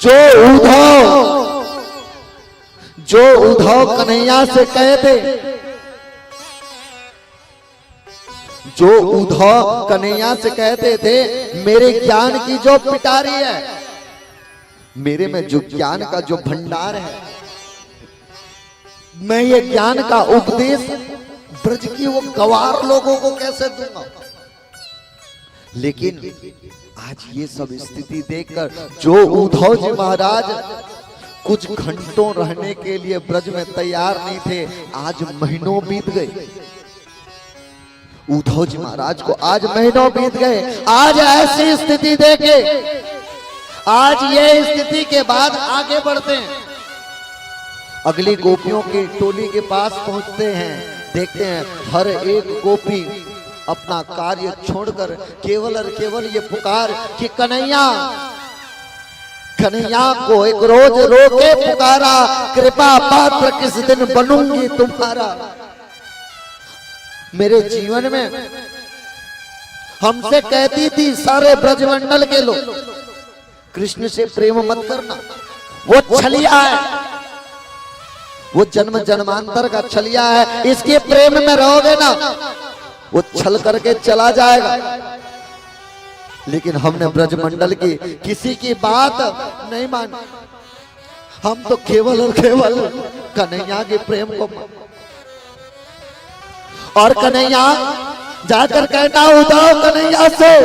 जो उद्धव कन्हैया से कहते, जो उद्धव कन्हैया से कहते थे, मेरे ज्ञान की जो पिटारी है, मेरे में जो ज्ञान का जो भंडार है, मैं ये ज्ञान का उपदेश ब्रज की वो गवार लोगों को कैसे दूंगा। लेकिन आज ये सब स्थिति देखकर जो उद्धव जी महाराज कुछ घंटों रहने के लिए ब्रज में तैयार नहीं थे, आज महीनों बीत गए। उद्धव जी महाराज को आज महीनों बीत गए। आज ऐसी स्थिति देखे, आज ये स्थिति के बाद आगे बढ़ते हैं, अगली गोपियों की टोली के पास पहुंचते हैं, देखते हैं हर एक गोपी अपना कार्य छोड़कर केवल और केवल ये पुकार कि कन्हैया, कन्हैया को एक रोज रो के पुकारा, कृपा पात्र किस दिन बनूंगी तुम्हारा। मेरे जीवन में हमसे कहती थी सारे ब्रजमंडल के लोग, कृष्ण से प्रेम मत करना, वो छलिया है, वो जन्म जन्मांतर का छलिया है, इसके प्रेम में रहोगे ना वो छल करके चला जाएगा। लेकिन हमने ब्रजमंडल की किसी की बात नहीं मानी, हम तो केवल और केवल कन्हैया के प्रेम को। और कन्हैया जाकर कहता उद्धव कन्हैया से,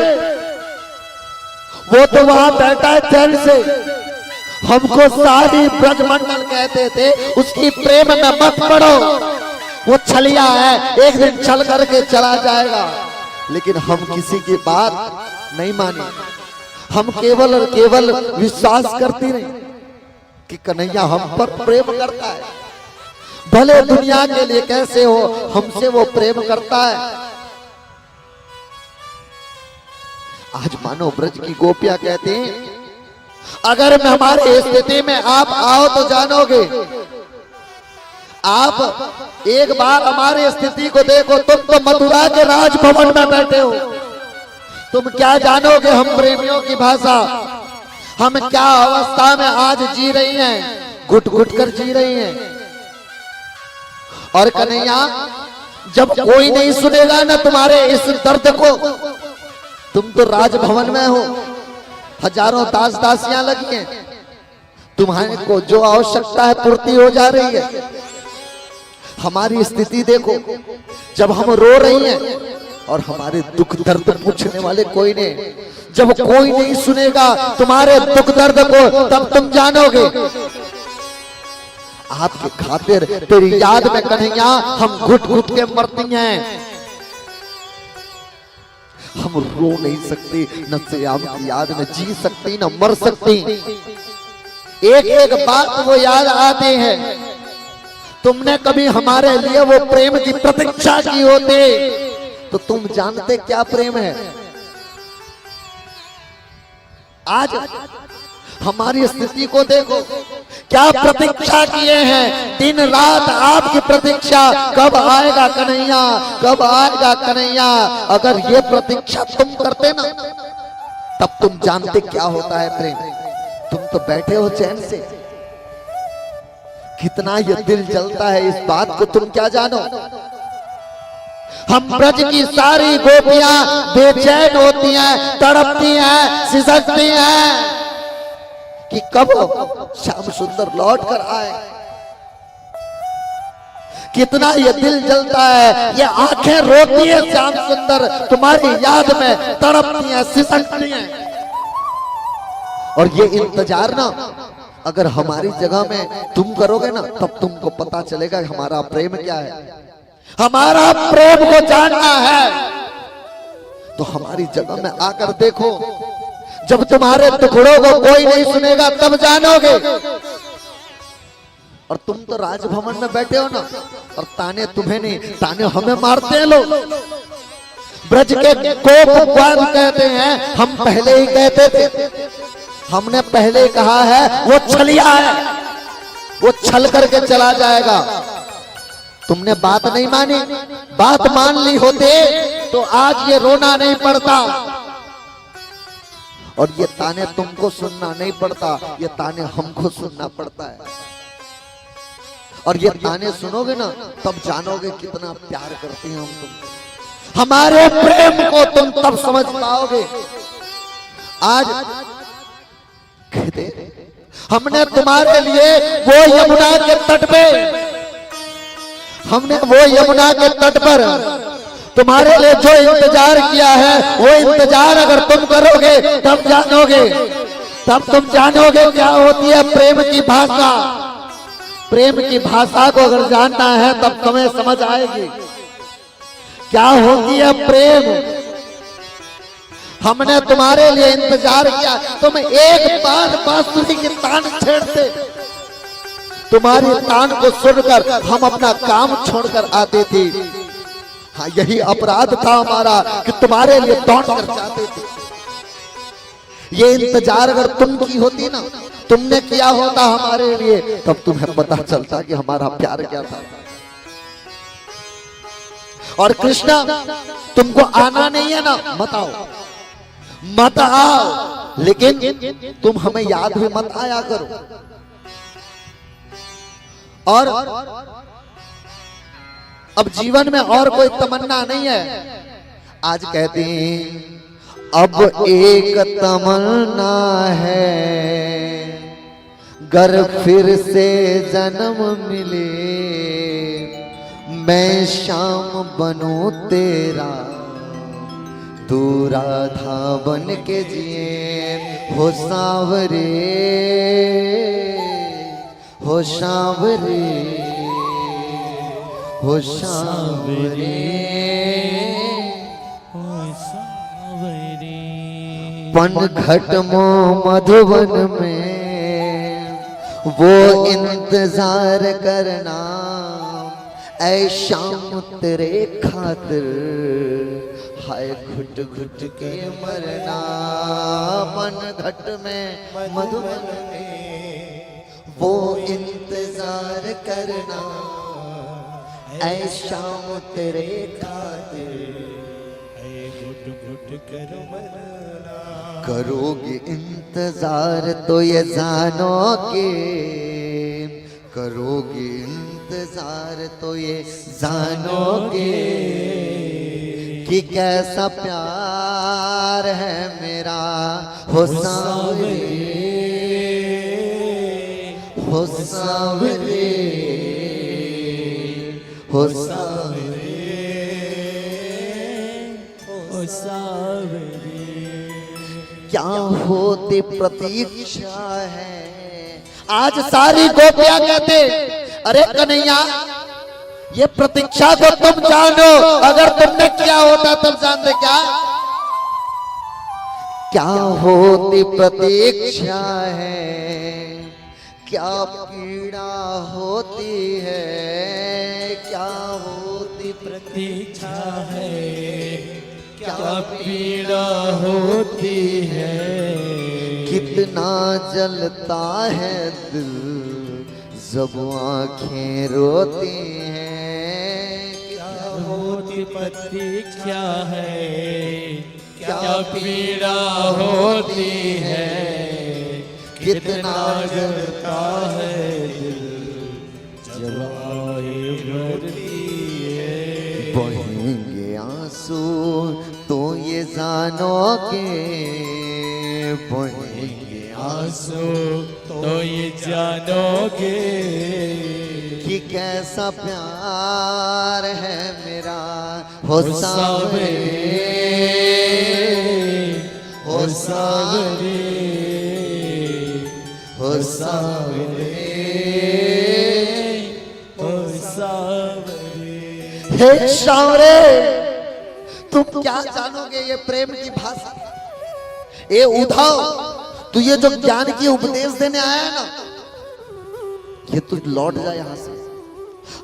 वो तो वहां बैठा है चैन से, हमको सारी ब्रजमंडल कहते थे उसकी प्रेम में मत पड़ो, वो छलिया है, एक दिन छल करके चला जाएगा। लेकिन हम किसी की बात नहीं मानी, हम केवल और केवल विश्वास करती रही कि कन्हैया हम पर प्रेम करता है, भले दुनिया के लिए कैसे हो, हमसे वो प्रेम करता है। आज मानो ब्रज की गोपियां कहती हैं, अगर मैं हमारी स्थिति में आप आओ तो जानोगे, आप एक बार हमारी स्थिति को देखो, तुम तो मथुरा के राजभवन में बैठे हो, तुम क्या जानोगे हम प्रेमियों की भाषा, हम क्या अवस्था में आज जी रही हैं, घुट घुट कर जी रही हैं। और कन्हैया जब कोई नहीं सुनेगा ना तुम्हारे इस दर्द को, तुम तो राजभवन में हो, हजारों दास दासियां लगी हैं, तुम्हारे को जो आवश्यकता है पूर्ति हो जा रही है। हमारी स्थिति देखो, जब हम रो रही हैं और हमारे दुख दर्द पूछने वाले कोई नहीं, जब कोई नहीं सुनेगा तुम्हारे दुख दर्द को, तब तुम जानोगे। आपके खातिर तेरी याद में कन्हैया हम घुट घुट के मरती हैं, हम रो नहीं सकती, न श्याम की याद में जी सकती न मर सकती। एक एक बात वो याद आती है, तुमने कभी हमारे लिए वो प्रेम की प्रतीक्षा की होती तो तुम जानते क्या प्रेम है। आज हमारी स्थिति को देखो, क्या प्रतीक्षा किए हैं, दिन रात आपकी प्रतीक्षा, कब आएगा कन्हैया, कब आएगा कन्हैया। अगर ये प्रतीक्षा तुम करते ना, तब तुम जानते क्या होता है प्रेम। तुम तो बैठे हो चैन से, कितना ये दिल जलता है, इस बात को तुम क्या जानो। हम ब्रज की सारी गोपियां बेचैन होती हैं, तड़पती हैं, सिसकती हैं कि कब श्याम सुंदर लौट कर आए। कितना ये दिल जलता है, ये आंखें रोती है श्याम सुंदर तुम्हारी याद में, तड़पती हैं, सिसकती हैं। और ये इंतजार ना अगर हमारी जगह में तुम करोगे ना, तब तुमको पता चलेगा हमारा प्रेम क्या है। हमारा प्रेम को जानना है तो हमारी जगह में आकर देखो। जब तुम्हारे टुकड़ों को कोई नहीं सुनेगा तब जानोगे। और तुम तो राजभवन में बैठे हो ना, और ताने तुम्हें नहीं, ताने हमें मारते हैं लोग। ब्रज के गोपवान कहते हैं, हम पहले ही कहते थे, हमने पहले कहा है वो छलिया है, वो छल करके चला जाएगा। तुमने बात नहीं मानी, बात मान ली होते तो आज ये रोना नहीं पड़ता, और ये ताने तुमको सुनना नहीं पड़ता, ये ताने हमको सुनना पड़ता है। और ये ताने सुनोगे ना, तब जानोगे कितना प्यार करते हैं हम तुमको। हमारे प्रेम को तुम तब समझ पाओगे। आज हमने तुम्हारे लिए वो यमुना के तट पे, हमने वो यमुना के तट पर तुम्हारे लिए जो इंतजार किया है, वो इंतजार अगर तुम करोगे तब जानोगे, तब तुम जानोगे क्या होती है प्रेम की भाषा। प्रेम की भाषा को अगर जानना है तब तुम्हें समझ आएगी क्या होती है प्रेम। हमने तुम्हारे लिए इंतजार किया, तुम एक बार बांसुरी की तान छेड़ते, तुम्हारी तान को सुनकर हम अपना काम छोड़कर आते थे। हाँ, यही अपराध था हमारा कि तुम्हारे लिए दौड़ कर जाते थे। ये इंतजार अगर तुम की होती ना, तुमने किया होता हमारे लिए, तब तुम्हें पता चलता कि हमारा प्यार क्या था। और कृष्णा, तुमको आना नहीं है ना, मत आओ, मत आओ, लेकिन तुम हमें याद भी मत आया करो। और अब जीवन में और कोई तमन्ना नहीं है। आज कहते हैं अब एक तमन्ना है, गर फिर से जन्म मिले, मैं श्याम बनूं तेरा, तू राधा बन के जिए। हो सांवरे, हो सांवरे, हो सांवरे, पनघट मो मधुवन में वो इंतजार करना, ऐ श्याम तेरे खातिर, हाय घुट घुट के मरना। पनघट में मधुवन में वो इंतजार करना, ऐ श्याम तेरे खातिर, घुट घुट कर मरना। करोगे इंतजार तो ये जानोगे, करोगे इंतजार तो ये जानोगे कि कैसा प्यार है मेरा। हो सांवरे, हो सांवरे, हो सांवरे, हो सांवरे। क्या होती प्रतीक्षा है। आज सारी गोपियां कहते, अरे कन्हैया ये प्रतीक्षा को तुम जानो, अगर तुमने क्या होता तब जानते क्या। क्या होती प्रतीक्षा है, क्या पीड़ा होती है, क्या होती प्रतीक्षा है, क्या पीड़ा होती है, कितना जलता है दिल जब आंखें रोती हैं। क्या होती प्रतीक्षा है, क्या पीड़ा होती है, कितना जलता है दिल जब आए भरती है। बहेंगे आंसू तो ये जानोगे, बहेंगे आंसू तो ये जानोगे कि कैसा प्यार है मेरा हो सावरे, हो सावरे, हो सावरे, हो सावरे। हे सावरे, तुम क्या जानोगे ये प्रेम की भाषा। ए उद्धव, तू ये जो ज्ञान की उपदेश देने आया है ना, ये तू लौट जा यहां से।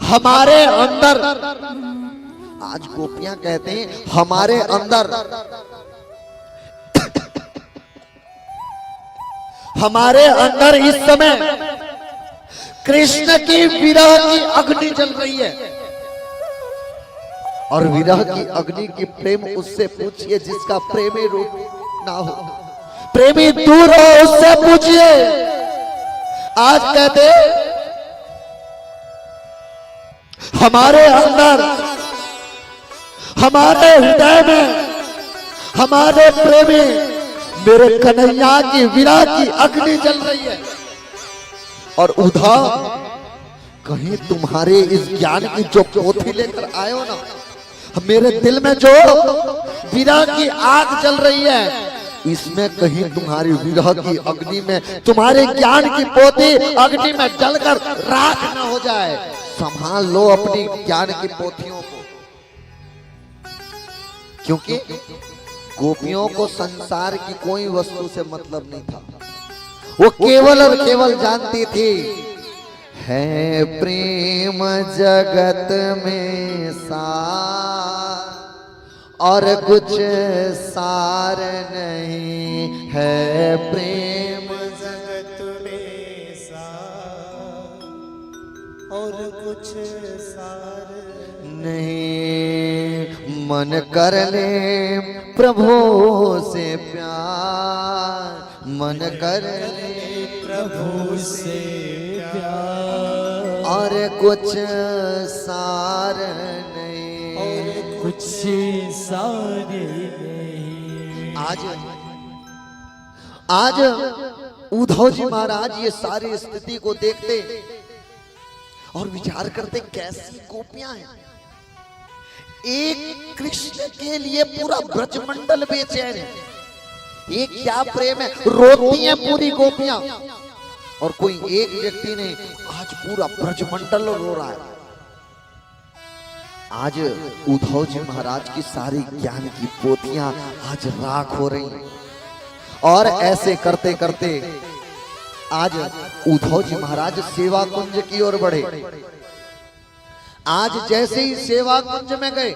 हमारे अंदर, आज गोपियां कहते हैं हमारे अंदर, हमारे अंदर इस समय कृष्ण की विरह की अग्नि जल रही है। और विरह की अग्नि की प्रेम उससे पूछिए जिसका प्रेमी रूप ना हो, प्रेमी दूर हो उससे पूछिए। आज कहते हमारे अंदर, हमारे हृदय में, हमारे प्रेमी मेरे कन्हैया की विरह की अग्नि जल रही है। और उद्धव, कहीं तुम्हारे इस ज्ञान की जो पोथी लेकर आए हो ना, मेरे दिल में जो विरह की आग जल रही है, इसमें कहीं तुम्हारी विरह की अग्नि में, तुम्हारे ज्ञान की पोथी अग्नि में जलकर राख न हो जाए। संभाल लो अपनी ज्ञान की पोथियों को, क्योंकि गोपियों को संसार की कोई वस्तु से मतलब नहीं था। वो केवल और केवल जानती थी है प्रेम जगत में सार, और कुछ सार नहीं है प्रेम जगत में सार, और कुछ सार नहीं। मन कर ले प्रभु से प्यार, मन कर ले प्रभु से प्यार, और कुछ सार नहीं, और कुछ सारे नहीं। आज उद्धव जी महाराज ये सारी स्थिति को देखते और विचार करते कैसी गोपियां हैं। एक कृष्ण के लिए पूरा ब्रजमंडल बेचैन है। ये क्या प्रेम है, रोती हैं पूरी गोपियां, और कोई एक व्यक्ति ने आज पूरा ब्रजमंडल रो रहा है। आज उद्धव जी महाराज की सारी ज्ञान की पोथियां आज राख हो रही हैं। और ऐसे करते करते आज उद्धव जी महाराज सेवा कुंज की ओर बढ़े। आज जैसे ही सेवा कुंज में गए,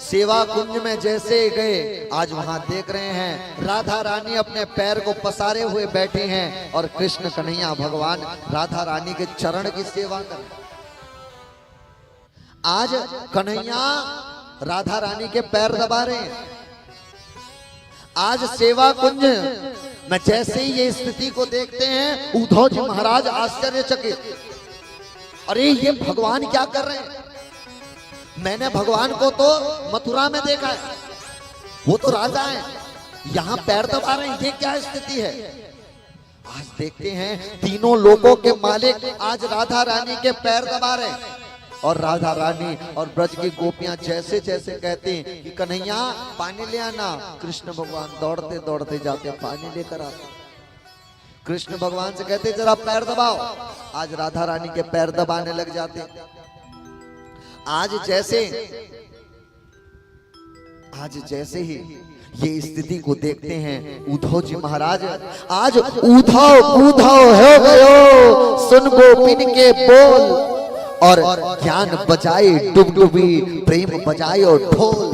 सेवा कुंज में जैसे गए, आज वहां देख रहे हैं राधा रानी अपने पैर को पसारे हुए बैठे हैं और कृष्ण कन्हैया भगवान राधा रानी के चरण की सेवा कर रहे हैं। आज कन्हैया राधा रानी के पैर दबा रहे हैं। आज सेवा कुंज में जैसे ही ये स्थिति को देखते हैं, उद्धव जी महाराज आश्चर्यचकित, अरे ये भगवान क्या कर रहे हैं। मैंने भगवान को तो मथुरा में देखा है, वो तो राजा है, यहाँ पैर दबा रहे हैं, ये क्या स्थिति है। आज देखते हैं तीनों लोगों के मालिक आज राधा रानी के पैर दबा रहे हैं। और राधा रानी और ब्रज की गोपियां जैसे जैसे कहते हैं कि कन्हैया पानी ले आना, कृष्ण भगवान दौड़ते दौड़ते जाते पानी लेकर आते। कृष्ण भगवान से कहते जरा पैर दबाओ, आज राधा रानी के पैर दबाने लग जाते। आज जैसे ही ये स्थिति को देखते हैं उद्धव जी महाराज, आज उद्धव हो गयो सुन गोपिन के बोल, और ज्ञान बजाए डुबडुबी, प्रेम बजाए और ढोल।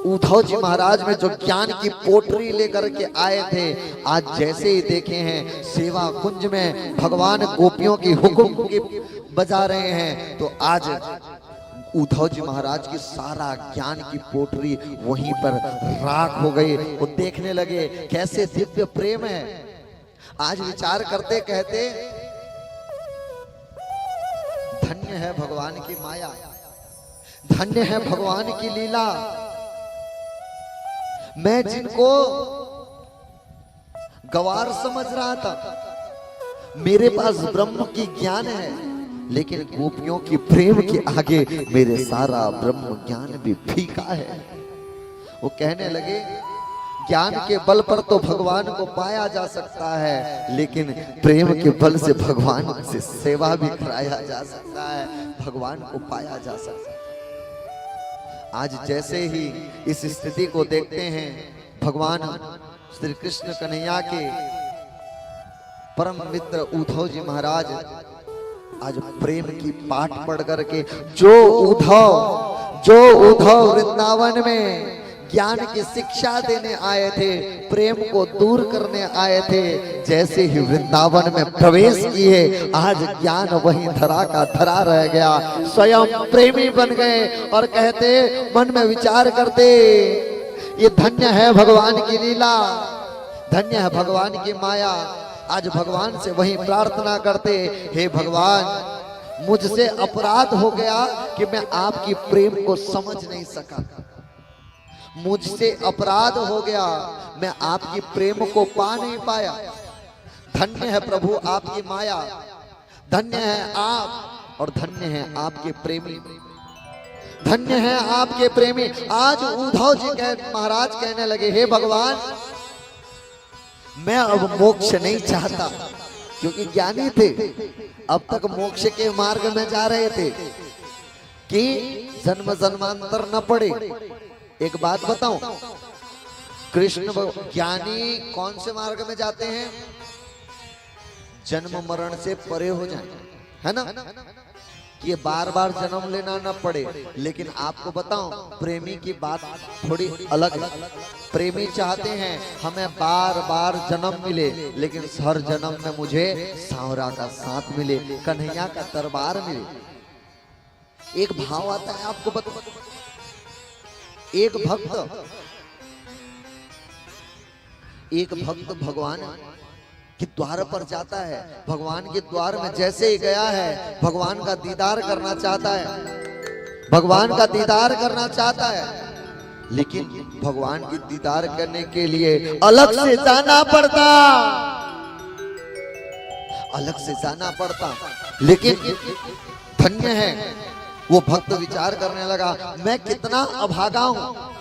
उद्धव जी महाराज में जो ज्ञान की पोटरी लेकर के आए थे, आज जैसे ही देखे हैं सेवा कुंज में भगवान गोपियों की हुक्म की बजा रहे हैं, तो आज उद्धव जी महाराज की सारा ज्ञान की पोटरी वहीं पर राख हो गई। वो देखने लगे कैसे दिव्य प्रेम है। आज विचार करते कहते धन्य है भगवान की माया, धन्य है भगवान की लीला। मैं जिनको गवार समझ रहा था, मेरे पास ब्रह्म की ज्ञान है, लेकिन गोपियों की प्रेम के आगे मेरे सारा ब्रह्म ज्ञान भी फीका है। वो कहने लगे ज्ञान के बल पर तो भगवान को पाया जा सकता है, लेकिन प्रेम के बल से भगवान से सेवा भी कराया जा सकता है, भगवान को पाया जा सकता है। आज जैसे ही इस स्थिति को देखते हैं, भगवान श्री कृष्ण कन्हैया के परम मित्र उद्धव जी महाराज आज प्रेम की पाठ पढ़ करके जो उद्धव वृंदावन में ज्ञान की शिक्षा देने आए थे, प्रेम को दूर करने आए थे, जैसे ही वृंदावन में प्रवेश किए, आज ज्ञान वहीं धरा का धरा रह गया। स्वयं प्रेमी बन गए और कहते, मन में विचार करते, ये धन्य है भगवान की लीला, धन्य है भगवान की माया। आज भगवान से वही प्रार्थना करते, हे भगवान मुझसे अपराध हो गया कि मैं आपकी प्रेम को समझ नहीं सका, मुझसे अपराध हो गया, मैं आपकी प्रेम को पा नहीं पाया। धन्य है प्रभु आपकी माया, धन्य है आप और धन्य है आपके प्रेमी, धन्य है आपके प्रेमी। आज उद्धव जी महाराज कहने लगे, हे भगवान मैं अब मोक्ष नहीं चाहता, क्योंकि ज्ञानी थे, अब तक मोक्ष के मार्ग में जा रहे थे कि जन्म जन्मांतर न पड़े। एक बात बताऊं, कृष्ण ज्ञानी कौन से मार्ग में जाते हैं? जन्म मरण से परे हो जाए, है ना, कि ये बार बार जन्म लेना न पड़े। लेकिन आपको बताऊं, प्रेमी की बात थोड़ी अलग है। प्रेमी चाहते हैं हमें बार बार जन्म मिले, लेकिन हर जन्म में मुझे सांवरा का साथ मिले, कन्हैया का दरबार मिले। एक भाव आता है आपको बता, एक भक्त भगवान के द्वार पर जाता है, भगवान के द्वार में जैसे ही गया है, भगवान का दीदार करना चाहता है, भगवान का दीदार करना चाहता है, लेकिन भगवान की दीदार करने के लिए अलग से जाना पड़ता, अलग से जाना पड़ता। लेकिन धन्य है वो भक्त विचार करने लगा, मैं कितना अभागा हूं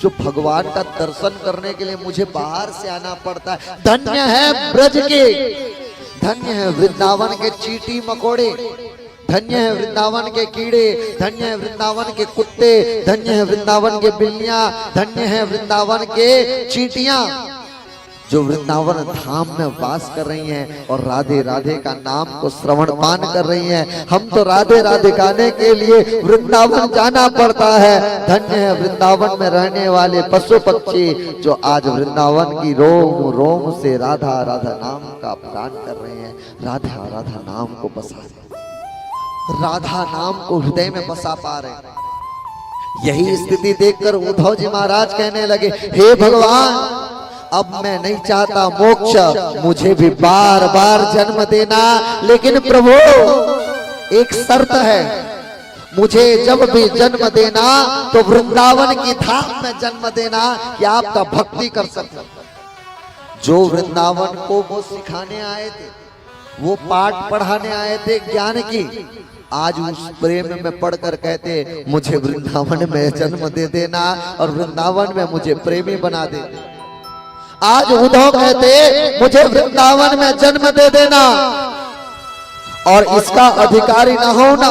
जो भगवान का दर्शन करने के लिए मुझे बाहर से आना पड़ता है। धन्य है ब्रज के, धन्य है वृंदावन के चींटी मकोड़े, धन्य है वृंदावन के कीड़े, धन्य है वृंदावन के कुत्ते, धन्य है वृंदावन के बिल्लियां, धन्य है वृंदावन के चींटियां, जो वृंदावन धाम में वास कर रही हैं और राधे राधे का नाम को श्रवण पान कर रही हैं। हम तो राधे राधे गाने के लिए वृंदावन जाना पड़ता है। धन्य है वृंदावन में रहने वाले पशु पक्षी, जो आज वृंदावन की रोम रोम से राधा राधा नाम का प्राण कर रहे हैं, राधा राधा नाम को बसा रहे, राधा नाम को हृदय में बसा पा रहे हैं। यही स्थिति देखकर उद्धव जी महाराज कहने लगे, हे भगवान अब मैं नहीं चाहता मोक्ष, मुझे भी बार बार जन्म देना, लेकिन प्रभु एक शर्त है, मुझे जब भी जन्म देना तो वृंदावन की धाम में जन्म देना कि आपका भक्ति कर सकूं। जो वृंदावन को वो सिखाने आए थे, वो पाठ पढ़ाने आए थे ज्ञान की, आज उस प्रेम में पढ़कर कहते मुझे वृंदावन में जन्म दे देना और वृंदावन में मुझे प्रेमी बना दे। आज उद्धव कहते मुझे वृंदावन में जन्म दे देना और इसका अधिकारी ना हो ना।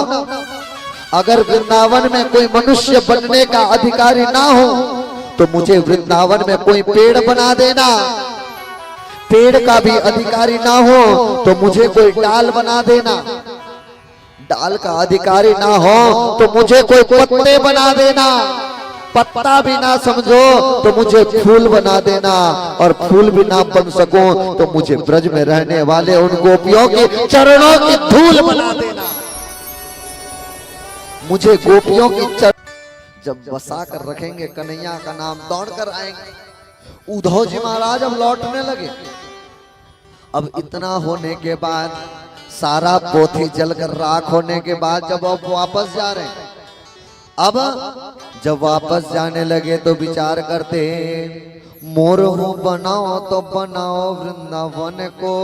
अगर वृंदावन में कोई मनुष्य बनने का अधिकारी ना हो तो मुझे वृंदावन में कोई पेड़ बना देना, पेड़ का भी अधिकारी ना हो तो मुझे कोई डाल बना देना, डाल का अधिकारी ना हो तो मुझे कोई पत्ते बना देना, पत्ता भी ना समझो तो मुझे फूल बना देना, और फूल भी ना बन सकूं तो मुझे ब्रज में रहने वाले उन गोपियों के चरणों की धूल बना देना। मुझे गोपियों की जब बसा कर रखेंगे कन्हैया का नाम, दौड़ कर आएंगे। उद्धव जी महाराज अब लौटने लगे। अब इतना होने के बाद, सारा पोथी जलकर राख होने के बाद जब अब वापस जा रहे हैं, अब जब वापस जाने लगे तो विचार करते, मोर हो बनाओ तो बनाओ वृंदावन को,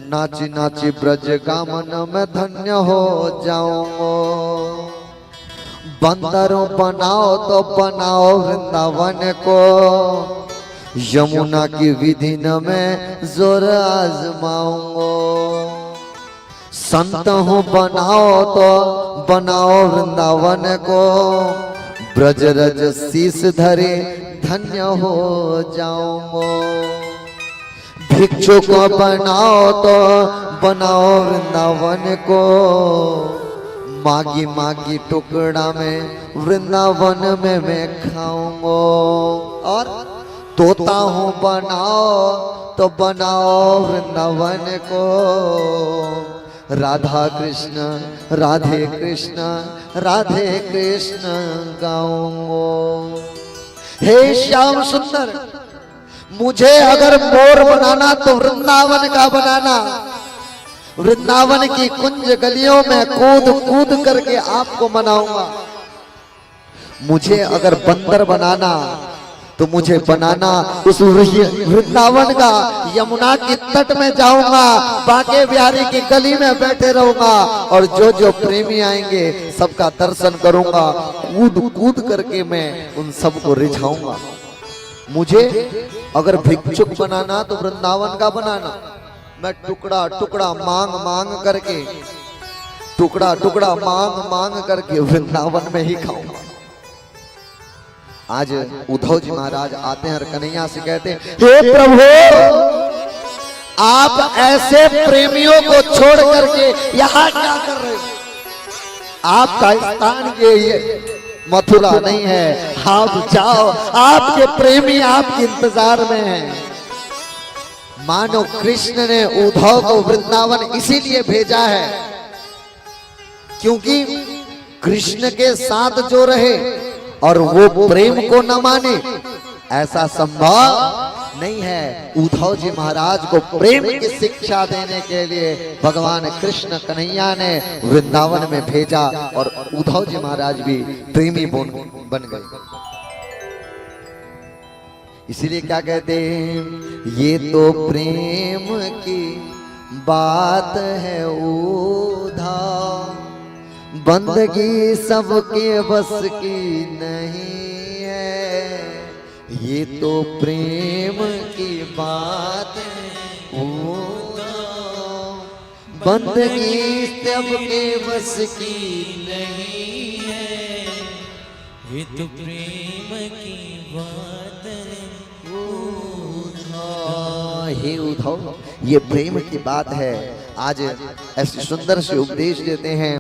नाची नाची ब्रज गामन में धन्य हो जाऊंगो। बंदरों बनाओ तो बनाओ वृंदावन को, यमुना की विधि न में जोर आजमाऊंगो। संत हो बनाओ तो बनाओ वृंदावन को, ब्रज रज शीस धरे धन्य हो जाऊंगो। भिक्षु को बनाओ तो बनाओ वृंदावन को, मागी मागी टुकड़ा में वृंदावन में मैं खाऊंगो। और तोता हूँ बनाओ तो बनाओ वृंदावन को, राधा कृष्ण राधे कृष्ण राधे कृष्ण गाऊंगो। हे श्याम सुंदर, मुझे अगर मोर बनाना तो वृंदावन का बनाना। वृंदावन की कुंज गलियों में कूद कूद करके आपको मनाऊंगा। मुझे अगर बंदर बनाना तो मुझे बनाना उस वृंदावन का, यमुना की तट में जाऊंगा, बाके बिहारी की गली में बैठे रहूंगा, और जो जो प्रेमी आएंगे सबका दर्शन करूंगा। कूद कूद करके मैं उन सबको रिझाऊंगा। मुझे अगर भिक्षुक बनाना तो वृंदावन का बनाना। मैं टुकड़ा टुकड़ा मांग मांग करके, टुकड़ा टुकड़ा मांग मांग करके वृंदावन में ही खाऊंगा। आज उद्धव जी महाराज आते हैं और कन्हैया से कहते हैं, हे प्रभु, आप ऐसे प्रेमियों को छोड़ करके यहाँ क्या कर रहे हो? आपका स्थान ये मथुरा नहीं है, आप जाओ, आपके प्रेमी आपके इंतजार में हैं। मानो कृष्ण ने उद्धव को वृंदावन इसीलिए भेजा है क्योंकि कृष्ण के साथ जो रहे और वो प्रेम को न माने, ऐसा संभव नहीं है। उद्धव जी महाराज को प्रेम की शिक्षा देने के लिए भगवान कृष्ण कन्हैया ने वृंदावन में भेजा, और उद्धव जी महाराज भी प्रेमी बन गए। इसीलिए क्या कहते हैं, ये तो प्रेम की बात है उद्धव, बंदगी सबके बस की नहीं है। ये तो प्रेम की बात है उद्धव, बंदगी सबके बस की नहीं है। ये तो प्रेम की बात है हे उद्धव, ये प्रेम की बात है। आज ऐसे सुंदर से उपदेश देते हैं।